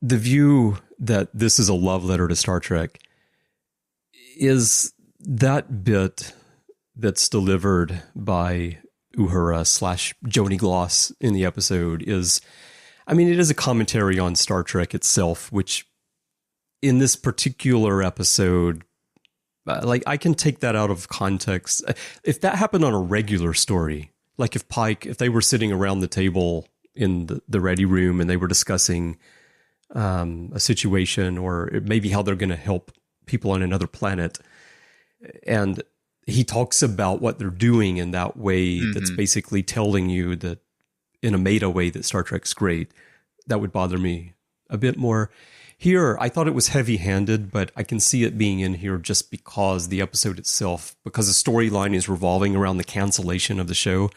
B: the view that this is a love letter to Star Trek is that bit that's delivered by Uhura / Joni Gloss in the episode is, it is a commentary on Star Trek itself, which in this particular episode, I can take that out of context. If that happened on a regular story, like if they were sitting around the table in the ready room and they were discussing a situation or maybe how they're going to help people on another planet, and he talks about what they're doing in that way that's basically telling you that in a meta way that Star Trek's great, that would bother me a bit more. Here, I thought it was heavy-handed, but I can see it being in here just because the episode itself, because the storyline is revolving around the cancellation of the show.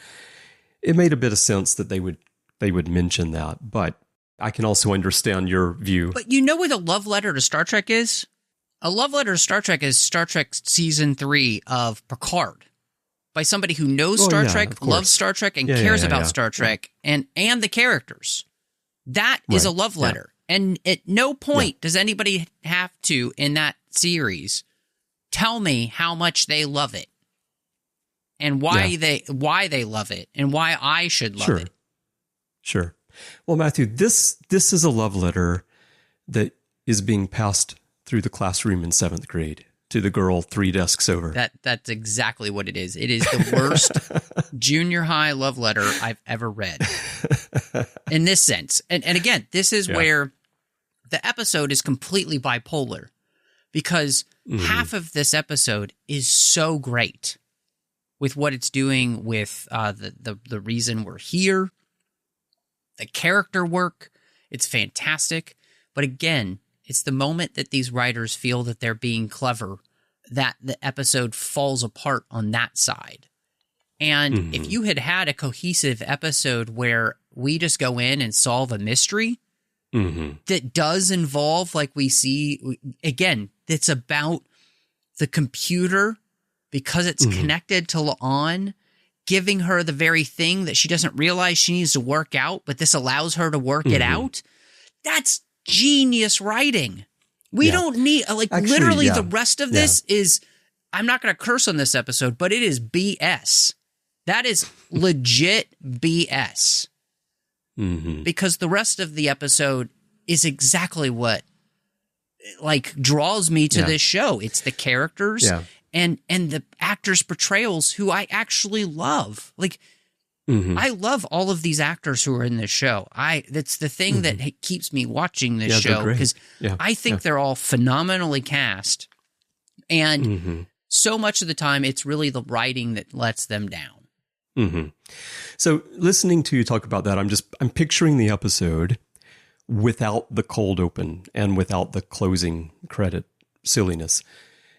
B: It made a bit of sense that they would mention that, but I can also understand your view.
C: But you know what a love letter to Star Trek is? A love letter to Star Trek is Star Trek Season 3 of Picard, by somebody who knows Star Trek, loves Star Trek, and cares about Star Trek, and the characters. That is a love letter. And at no point does anybody have to, in that series, tell me how much they love it. and why they love it and why I should love it.
B: Sure. Well, Matthew, this is a love letter that is being passed through the classroom in 7th grade to the girl 3 desks over.
C: That's exactly what it is. It is the worst junior high love letter I've ever read in this sense. And again, this is where the episode is completely bipolar, because half of this episode is so great with what it's doing with the reason we're here, the character work. It's fantastic. But again, it's the moment that these writers feel that they're being clever that the episode falls apart on that side. And if you had a cohesive episode where we just go in and solve a mystery that does involve, like we see, again, it's about the computer, because it's connected to La'an, giving her the very thing that she doesn't realize she needs to work out, but this allows her to work it out. That's genius writing. We don't need, actually, literally the rest of this is, I'm not going to curse on this episode, but it is BS. That is legit BS. Because the rest of the episode is exactly what draws me to this show. It's the characters and the actors' portrayals who I actually love. I love all of these actors who are in this show. That's the thing that keeps me watching this show, because I think they're all phenomenally cast. And so much of the time, it's really the writing that lets them down.
B: So listening to you talk about that, I'm picturing the episode without the cold open and without the closing credit silliness.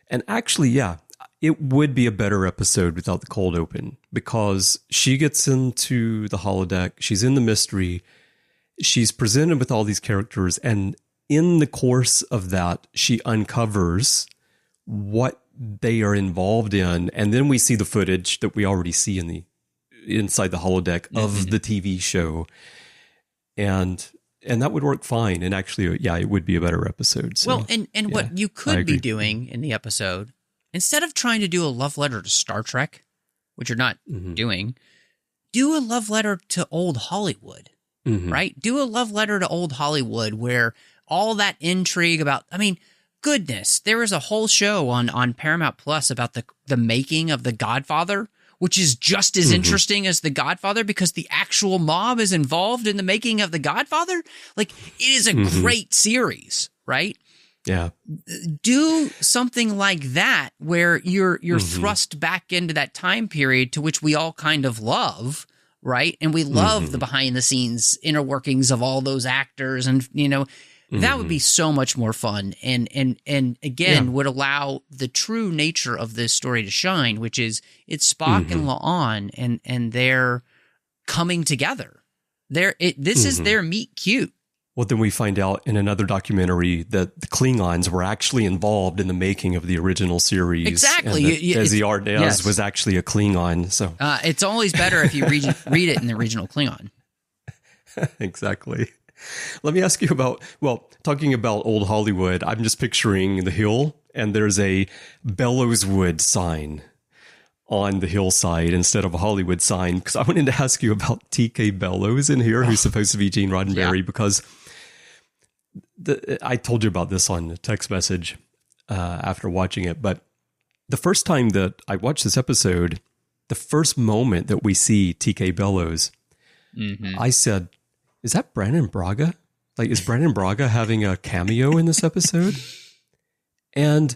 B: And actually, it would be a better episode without the cold open, because she gets into the holodeck, she's in the mystery, she's presented with all these characters, and in the course of that, she uncovers what they are involved in, and then we see the footage that we already see inside the holodeck of the TV show, and that would work fine. And actually, it would be a better episode. So,
C: well, and what you could be doing in the episode, instead of trying to do a love letter to Star Trek, which you're not doing, do a love letter to old Hollywood, right? Do a love letter to old Hollywood, where all that intrigue about, goodness, there was a whole show on Paramount Plus about the making of The Godfather, which is just as interesting as The Godfather, because the actual mob is involved in the making of The Godfather. It is a great series, right?
B: Yeah.
C: Do something like that, where you're thrust back into that time period to which we all kind of love, right? And we love the behind the scenes inner workings of all those actors, and that would be so much more fun, and again would allow the true nature of this story to shine, which is it's Spock and La'an, and they're coming together. This is their meet cute.
B: Well, then we find out in another documentary that the Klingons were actually involved in the making of the original series.
C: Exactly.
B: Desi Arnaz was actually a Klingon. So
C: it's always better if you read it in the original Klingon.
B: Exactly. Let me ask you about, talking about old Hollywood, I'm just picturing the hill, and there's a Bellowswood sign on the hillside instead of a Hollywood sign, because I wanted to ask you about TK Bellows in here, who's supposed to be Gene Roddenberry, because I told you about this on a text message after watching it, but the first time that I watched this episode, the first moment that we see TK Bellows, I said, is that Brannon Braga? Is Brannon Braga having a cameo in this episode? And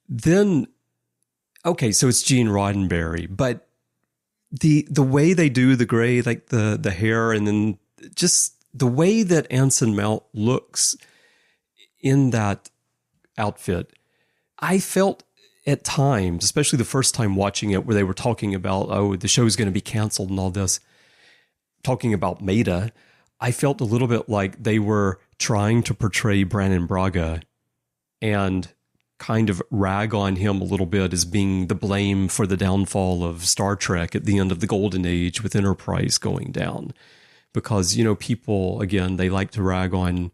B: then, okay, so it's Gene Roddenberry, but the way they do the gray, the hair, and then just the way that Anson Mount looks in that outfit, I felt at times, especially the first time watching it, where they were talking about, the show's going to be canceled and all this, talking about Maida, I felt a little bit like they were trying to portray Brannon Braga and kind of rag on him a little bit as being the blame for the downfall of Star Trek at the end of the Golden Age, with Enterprise going down. Because, people, again, they like to rag on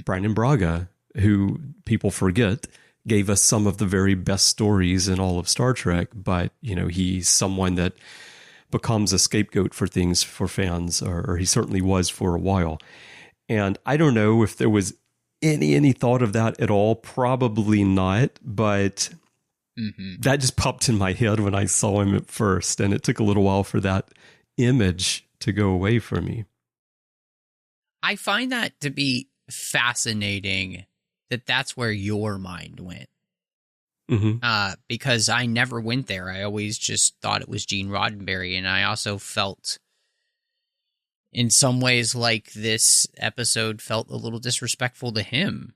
B: Brannon Braga, who people forget gave us some of the very best stories in all of Star Trek, but, he's someone that becomes a scapegoat for things for fans, or he certainly was for a while. And I don't know if there was any thought of that at all. Probably not, but that just popped in my head when I saw him at first, and it took a little while for that image to go away from me.
C: I find that to be fascinating that that's where your mind went. Because I never went there. I always just thought it was Gene Roddenberry, and I also felt in some ways like this episode felt a little disrespectful to him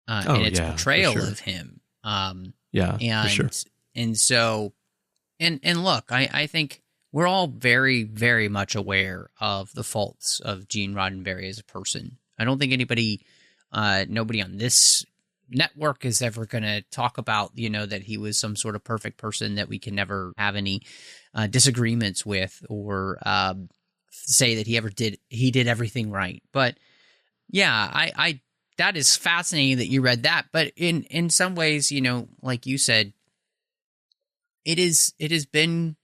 C: in its portrayal of him. For sure. And so, and look, I think we're all very, very much aware of the faults of Gene Roddenberry as a person. I don't think nobody on this network is ever going to talk about, that he was some sort of perfect person that we can never have any disagreements with, or say that he did everything right. But yeah, I that is fascinating that you read that. But in some ways, like you said, it has been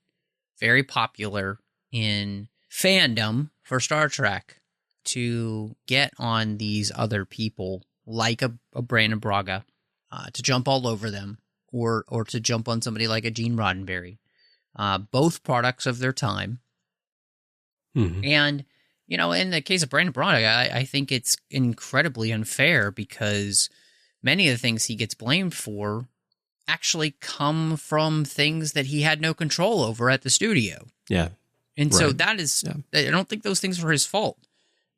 C: very popular in fandom for Star Trek to get on these other people like a Brandon Braga, to jump all over them, or to jump on somebody like a Gene Roddenberry, both products of their time. And, in the case of Brandon Braga, I think it's incredibly unfair because many of the things he gets blamed for actually come from things that he had no control over at the studio.
B: Yeah.
C: And so that is, I don't think those things were his fault.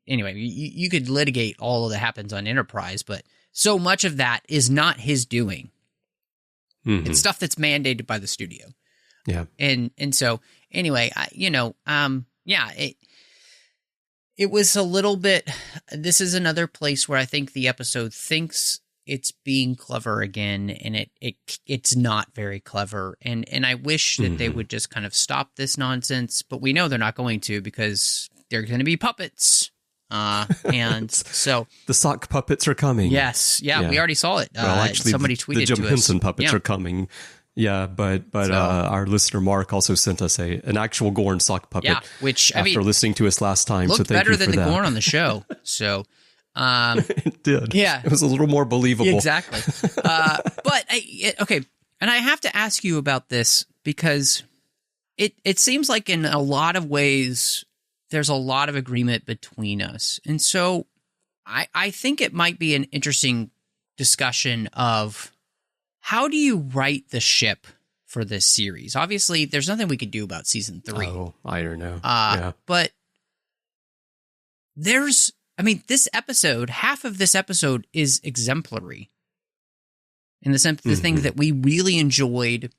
C: Anyway, you could litigate all that happens on Enterprise, but so much of that is not his doing. It's stuff that's mandated by the studio.
B: Yeah.
C: And so anyway, it was a little bit, this is another place where I think the episode thinks it's being clever again, and it's not very clever. And I wish that they would just kind of stop this nonsense, but we know they're not going to, because they're going to be puppets. And so
B: the sock puppets are coming.
C: Yes. Yeah. We already saw it.
B: Well, actually,
C: somebody tweeted
B: the Jim
C: to
B: Henson
C: us.
B: puppets are coming. Yeah, but so, our listener Mark also sent us an actual Gorn sock puppet.
C: Yeah, which
B: after listening to us last time,
C: looked
B: so thank
C: better
B: you for
C: than the
B: that.
C: Gorn on the show. So
B: it did.
C: Yeah,
B: it was a little more believable.
C: Exactly. But okay, and I have to ask you about this because it seems like in a lot of ways there's a lot of agreement between us, and so I think it might be an interesting discussion of how do you write the ship for this series? Obviously, there's nothing we could do about season 3.
B: Oh, I don't know.
C: But this episode, half of this episode is exemplary. In the sense, the things that we really enjoyed,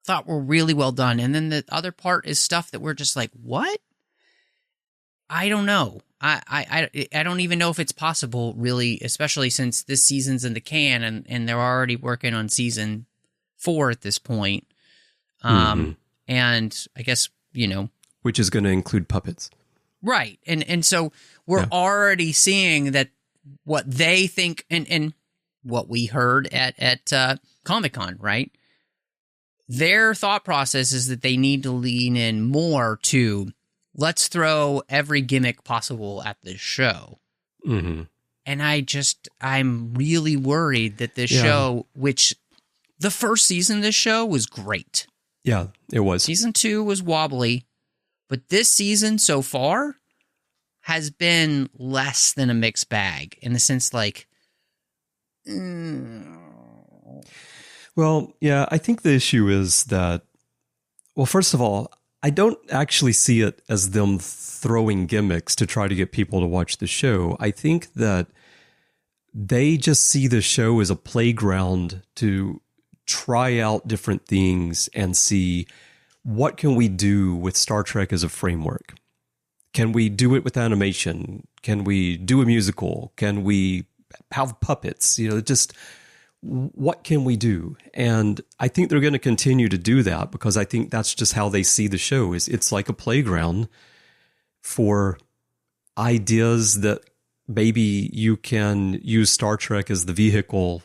C: thought were really well done. And then the other part is stuff that we're just like, what? I don't know. I don't even know if it's possible, really, especially since this season's in the can and they're already working on season 4 at this point. And I guess,
B: which is going to include puppets.
C: Right. And so we're already seeing that what they think and what we heard at Comic-Con, right? Their thought process is that they need to lean in more to let's throw every gimmick possible at this show. And I'm really worried that this show, which the first season of this show was great.
B: Yeah, it was.
C: Season 2 was wobbly, but this season so far has been less than a mixed bag in the sense like...
B: Well, yeah, I think the issue is that, well, first of all, I don't actually see it as them throwing gimmicks to try to get people to watch the show. I think that they just see the show as a playground to try out different things and see what can we do with Star Trek as a framework. Can we do it with animation? Can we do a musical? Can we have puppets? Just what can we do? And I think they're going to continue to do that because I think that's just how they see the show. It's like a playground for ideas that maybe you can use Star Trek as the vehicle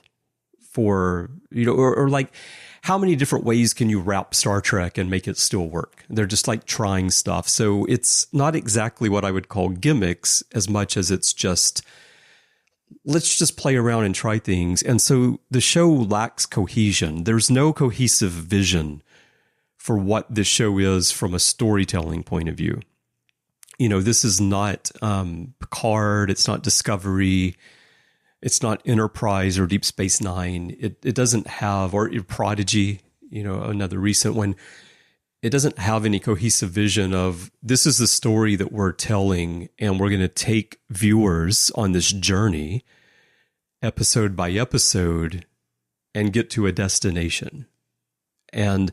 B: for, or like how many different ways can you wrap Star Trek and make it still work? They're just like trying stuff. So it's not exactly what I would call gimmicks as much as it's just, let's just play around and try things. And so the show lacks cohesion. There's no cohesive vision for what this show is from a storytelling point of view. This is not Picard. It's not Discovery. It's not Enterprise or Deep Space Nine. It doesn't have, or Prodigy, another recent one. It doesn't have any cohesive vision of, this is the story that we're telling, and we're going to take viewers on this journey, episode by episode, and get to a destination. And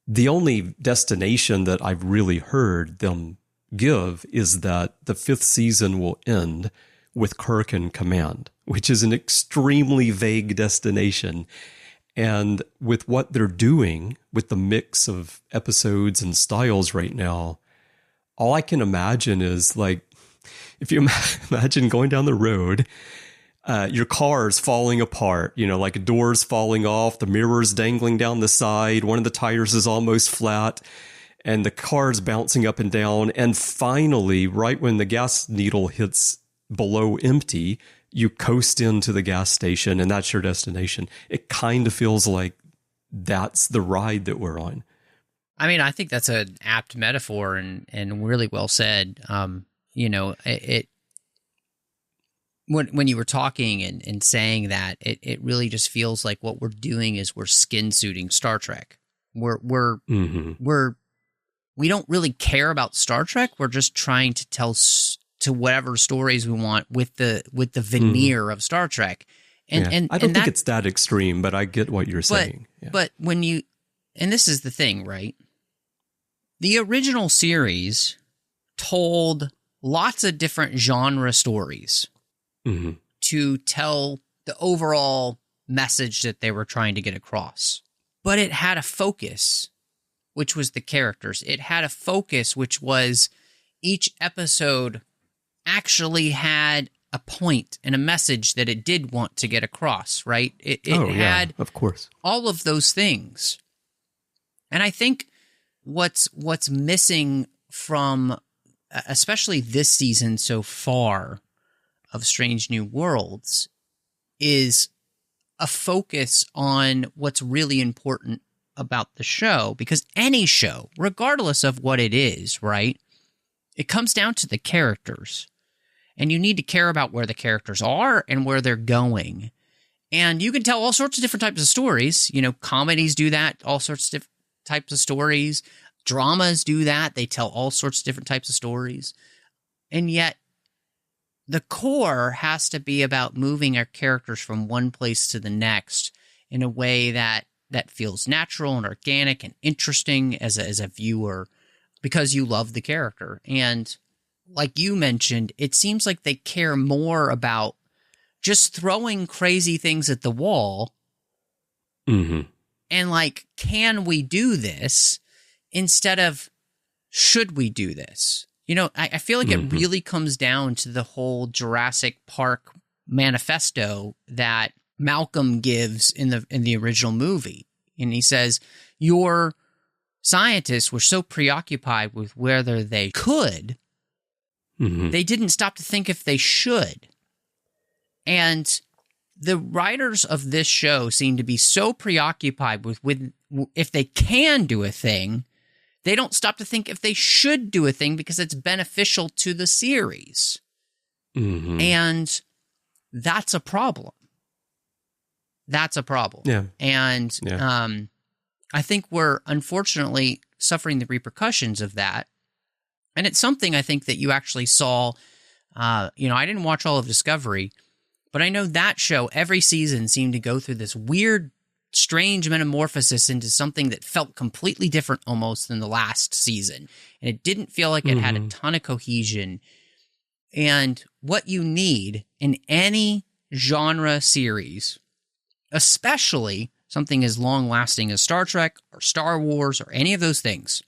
B: the only destination that I've really heard them give is that the 5th season will end with Kirk in command, which is an extremely vague destination. And with what they're doing with the mix of episodes and styles right now, all I can imagine is like, if you imagine going down the road, your car's falling apart, like doors falling off, the mirrors dangling down the side, one of the tires is almost flat, and the car's bouncing up and down. And finally, right when the gas needle hits below empty, you coast into the gas station, and that's your destination. It kind of feels like that's the ride that we're on.
C: I mean, I think that's an apt metaphor and really well said. When you were talking and saying that, it really just feels like what we're doing is we're skin suiting Star Trek. We don't really care about Star Trek. We're just trying to tell to whatever stories we want with the veneer of Star Trek. And
B: I don't think it's that extreme, but I get what you're saying. Yeah.
C: But when you, and this is the thing, right? The original series told lots of different genre stories to tell the overall message that they were trying to get across. But it had a focus, which was the characters. It had a focus, which was each episode actually had a point and a message that it did want to get across, right? It had,
B: of course,
C: all of those things. And I think what's missing from, especially this season so far of Strange New Worlds, is a focus on what's really important about the show. Because any show, regardless of what it is, right, it comes down to the characters. And you need to care about where the characters are and where they're going. And you can tell all sorts of different types of stories. Comedies do that, all sorts of types of stories. Dramas do that. They tell all sorts of different types of stories. And yet, the core has to be about moving our characters from one place to the next in a way that feels natural and organic and interesting as a viewer, because you love the character. And like you mentioned, it seems like they care more about just throwing crazy things at the wall and like, can we do this, instead of should we do this? I feel like it really comes down to the whole Jurassic Park manifesto that Malcolm gives in the original movie. And he says, your scientists were so preoccupied with whether they could, they didn't stop to think if they should. And the writers of this show seem to be so preoccupied with if they can do a thing, they don't stop to think if they should do a thing because it's beneficial to the series. And that's a problem. That's a problem. Yeah. And I think we're unfortunately suffering the repercussions of that. And it's something I think that you actually saw. I didn't watch all of Discovery, but I know that show every season seemed to go through this weird, strange metamorphosis into something that felt completely different almost than the last season. And it didn't feel like it had a ton of cohesion. And what you need in any genre series, especially something as long-lasting as Star Trek or Star Wars or any of those things,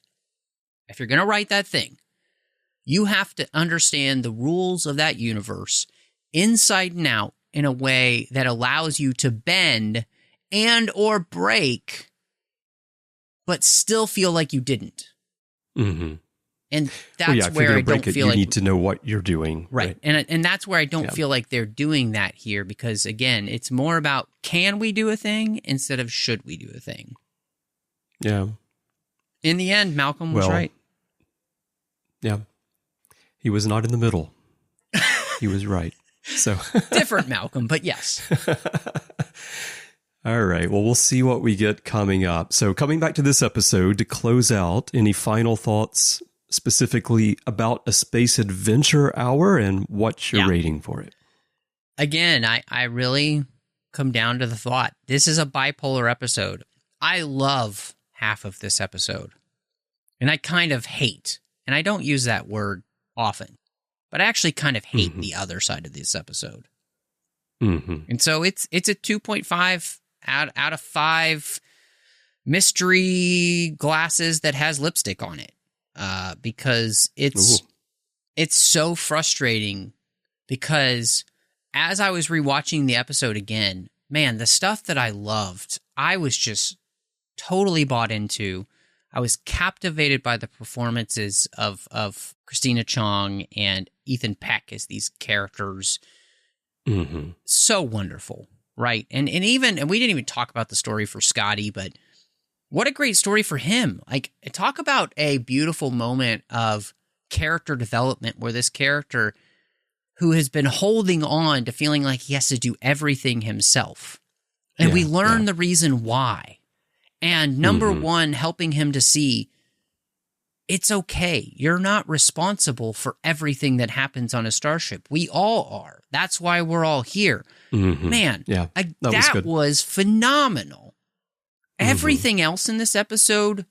C: if you're going to write that thing, you have to understand the rules of that universe inside and out in a way that allows you to bend and or break, but still feel like you didn't.
B: Mm-hmm.
C: And that's where I don't feel like
B: you need to know what you're doing.
C: Right. And that's where I don't feel like they're doing that here, because again, it's more about can we do a thing instead of should we do a thing.
B: Yeah.
C: In the end, Malcolm was right.
B: Yeah. He was not in the middle. He was right. So
C: different Malcolm, but yes.
B: All right. Well, we'll see what we get coming up. So coming back to this episode to close out, any final thoughts specifically about A Space Adventure Hour and what's your rating for it?
C: Again, I really come down to the thought, this is a bipolar episode. I love half of this episode, and I kind of hate, and I don't use that word often, but I actually kind of hate the other side of this episode. And so it's a 2.5 out of 5 mystery glasses that has lipstick on it, because it's so frustrating, because as I was rewatching the episode again, man, the stuff that I loved, I was just totally bought into. I was captivated by the performances of Christina Chong and Ethan Peck as these characters. So wonderful, right? And we didn't even talk about the story for Scotty, but what a great story for him. Like, talk about a beautiful moment of character development where this character who has been holding on to feeling like he has to do everything himself. And we learn the reason why. And number one, helping him to see it's okay. You're not responsible for everything that happens on a starship. We all are. That's why we're all here. Man, that was phenomenal. Everything else in this episode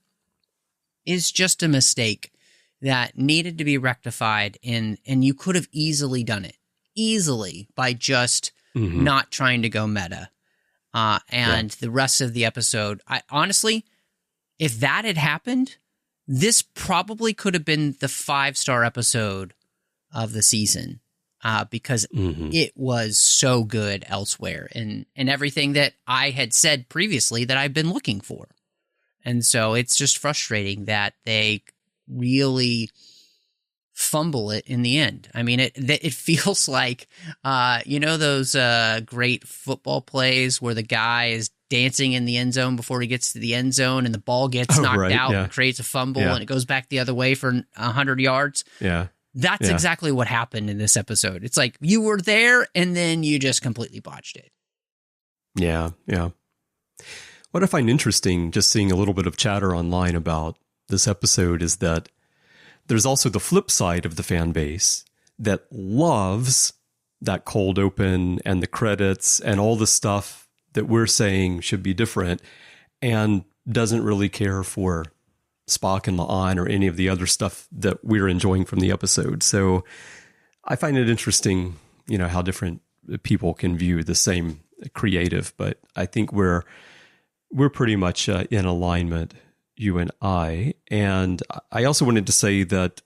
C: is just a mistake that needed to be rectified, and you could have easily done it. Easily, by just not trying to go meta. The rest of the episode, I honestly, if that had happened, this probably could have been the 5-star episode of the season, because it was so good elsewhere, and everything that I had said previously that I've been looking for. And so it's just frustrating that they really fumble it in the end. I mean, it feels like, those great football plays where the guy is dancing in the end zone before he gets to the end zone and the ball gets knocked out and creates a fumble and it goes back the other way for 100 yards. That's exactly what happened in this episode. It's like you were there and then you just completely botched it.
B: Yeah. What I find interesting, just seeing a little bit of chatter online about this episode, is that there's also the flip side of the fan base that loves that cold open and the credits and all the stuff that we're saying should be different, and doesn't really care for Spock and La'an or any of the other stuff that we're enjoying from the episode. So I find it interesting, how different people can view the same creative, but I think we're pretty much in alignment, you and I. And I also wanted to say that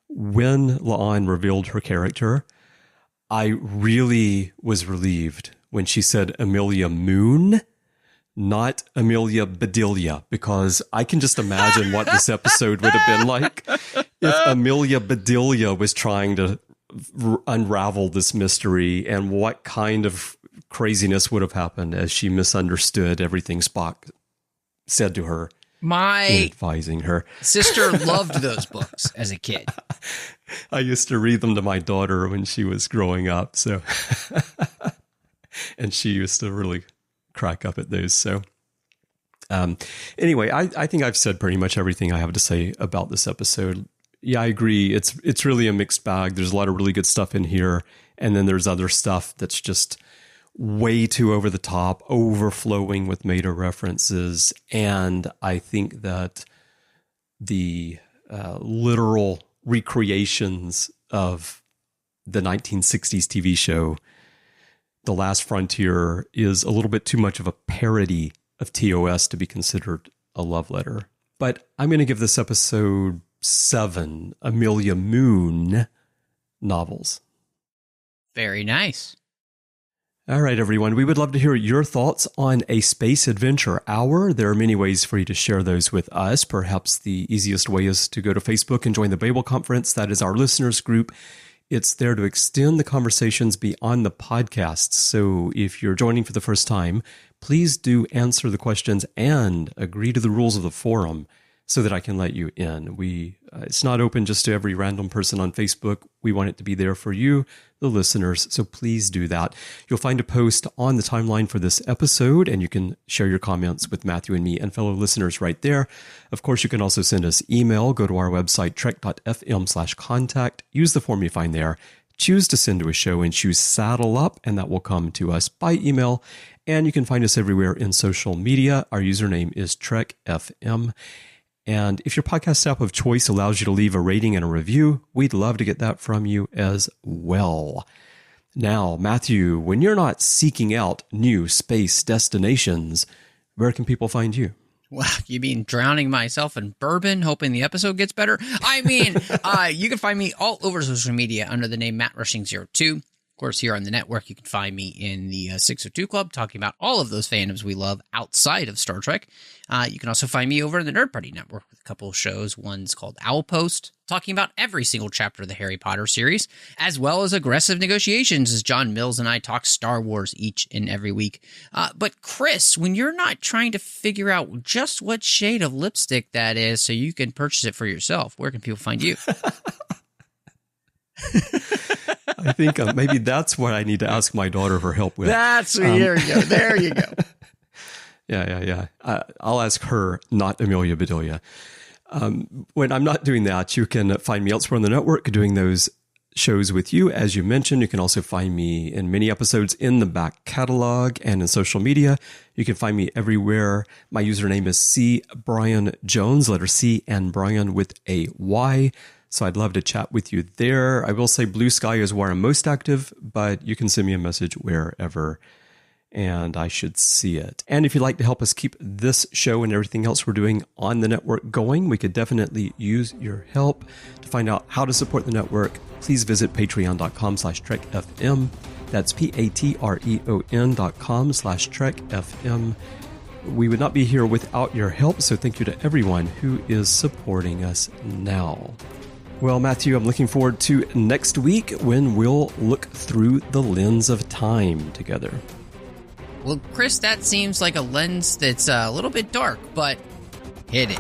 B: when La'an revealed her character, I really was relieved when she said Amelia Moon, not Amelia Bedelia, because I can just imagine what this episode would have been like if Amelia Bedelia was trying to unravel this mystery, and what kind of craziness would have happened as she misunderstood everything Spock said to her. Advising her.
C: Sister loved those books as a kid.
B: I used to read them to my daughter when she was growing up. So, and she used to really crack up at those. So, anyway, I think I've said pretty much everything I have to say about this episode. Yeah, I agree. It's really a mixed bag. There's a lot of really good stuff in here, and then there's other stuff that's just way too over the top, overflowing with meta references. And I think that the literal recreations of the 1960s TV show, The Last Frontier, is a little bit too much of a parody of TOS to be considered a love letter. But I'm going to give this episode 7 Amelia Moon novels.
C: Very nice.
B: All right, everyone. We would love to hear your thoughts on a space adventure hour. There are many ways for you to share those with us. Perhaps the easiest way is to go to Facebook and join the Babel Conference. That is our listeners group. It's there to extend the conversations beyond the podcasts. So if you're joining for the first time, please do answer the questions and agree to the rules of the forum so that I can let you in. It's not open just to every random person on Facebook. We want it to be there for you, the listeners, so please do that. You'll find a post on the timeline for this episode, and you can share your comments with Matthew and me and fellow listeners right there. Of course, you can also send us email. Go to our website, trek.fm/contact. Use the form you find there. Choose to send to a show and choose Saddle Up, and that will come to us by email. And you can find us everywhere in social media. Our username is TrekFM. And if your podcast app of choice allows you to leave a rating and a review, we'd love to get that from you as well. Now, Matthew, when you're not seeking out new space destinations, where can people find you?
C: Wow, you mean drowning myself in bourbon, hoping the episode gets better? I mean, you can find me all over social media under the name MattRushing02. Of course, here on the network, you can find me in the 602 Club talking about all of those fandoms we love outside of Star Trek. You can also find me over in the Nerd Party Network with a couple of shows. One's called Owl Post, talking about every single chapter of the Harry Potter series, as well as Aggressive Negotiations, as John Mills and I talk Star Wars each and every week. But Chris, when you're not trying to figure out just what shade of lipstick that is so you can purchase it for yourself, where can people find you?
B: I think maybe that's what I need to ask my daughter for help with.
C: There you go. There you go.
B: Yeah. I'll ask her, not Amelia Bedelia. When I'm not doing that, you can find me elsewhere on the network doing those shows with you. As you mentioned, you can also find me in many episodes in the back catalog and in social media. You can find me everywhere. My username is C. Bryan Jones, letter C, and Bryan with a Y. So I'd love to chat with you there. I will say Blue Sky is where I'm most active, but you can send me a message wherever, and I should see it. And if you'd like to help us keep this show and everything else we're doing on the network going, we could definitely use your help. To find out how to support the network, please visit patreon.com/trekfm. That's patreon.com/trekfm. We would not be here without your help, so thank you to everyone who is supporting us now. Well, Matthew, I'm looking forward to next week when we'll look through the lens of time together.
C: Well, Chris, that seems like a lens that's a little bit dark, but hit it.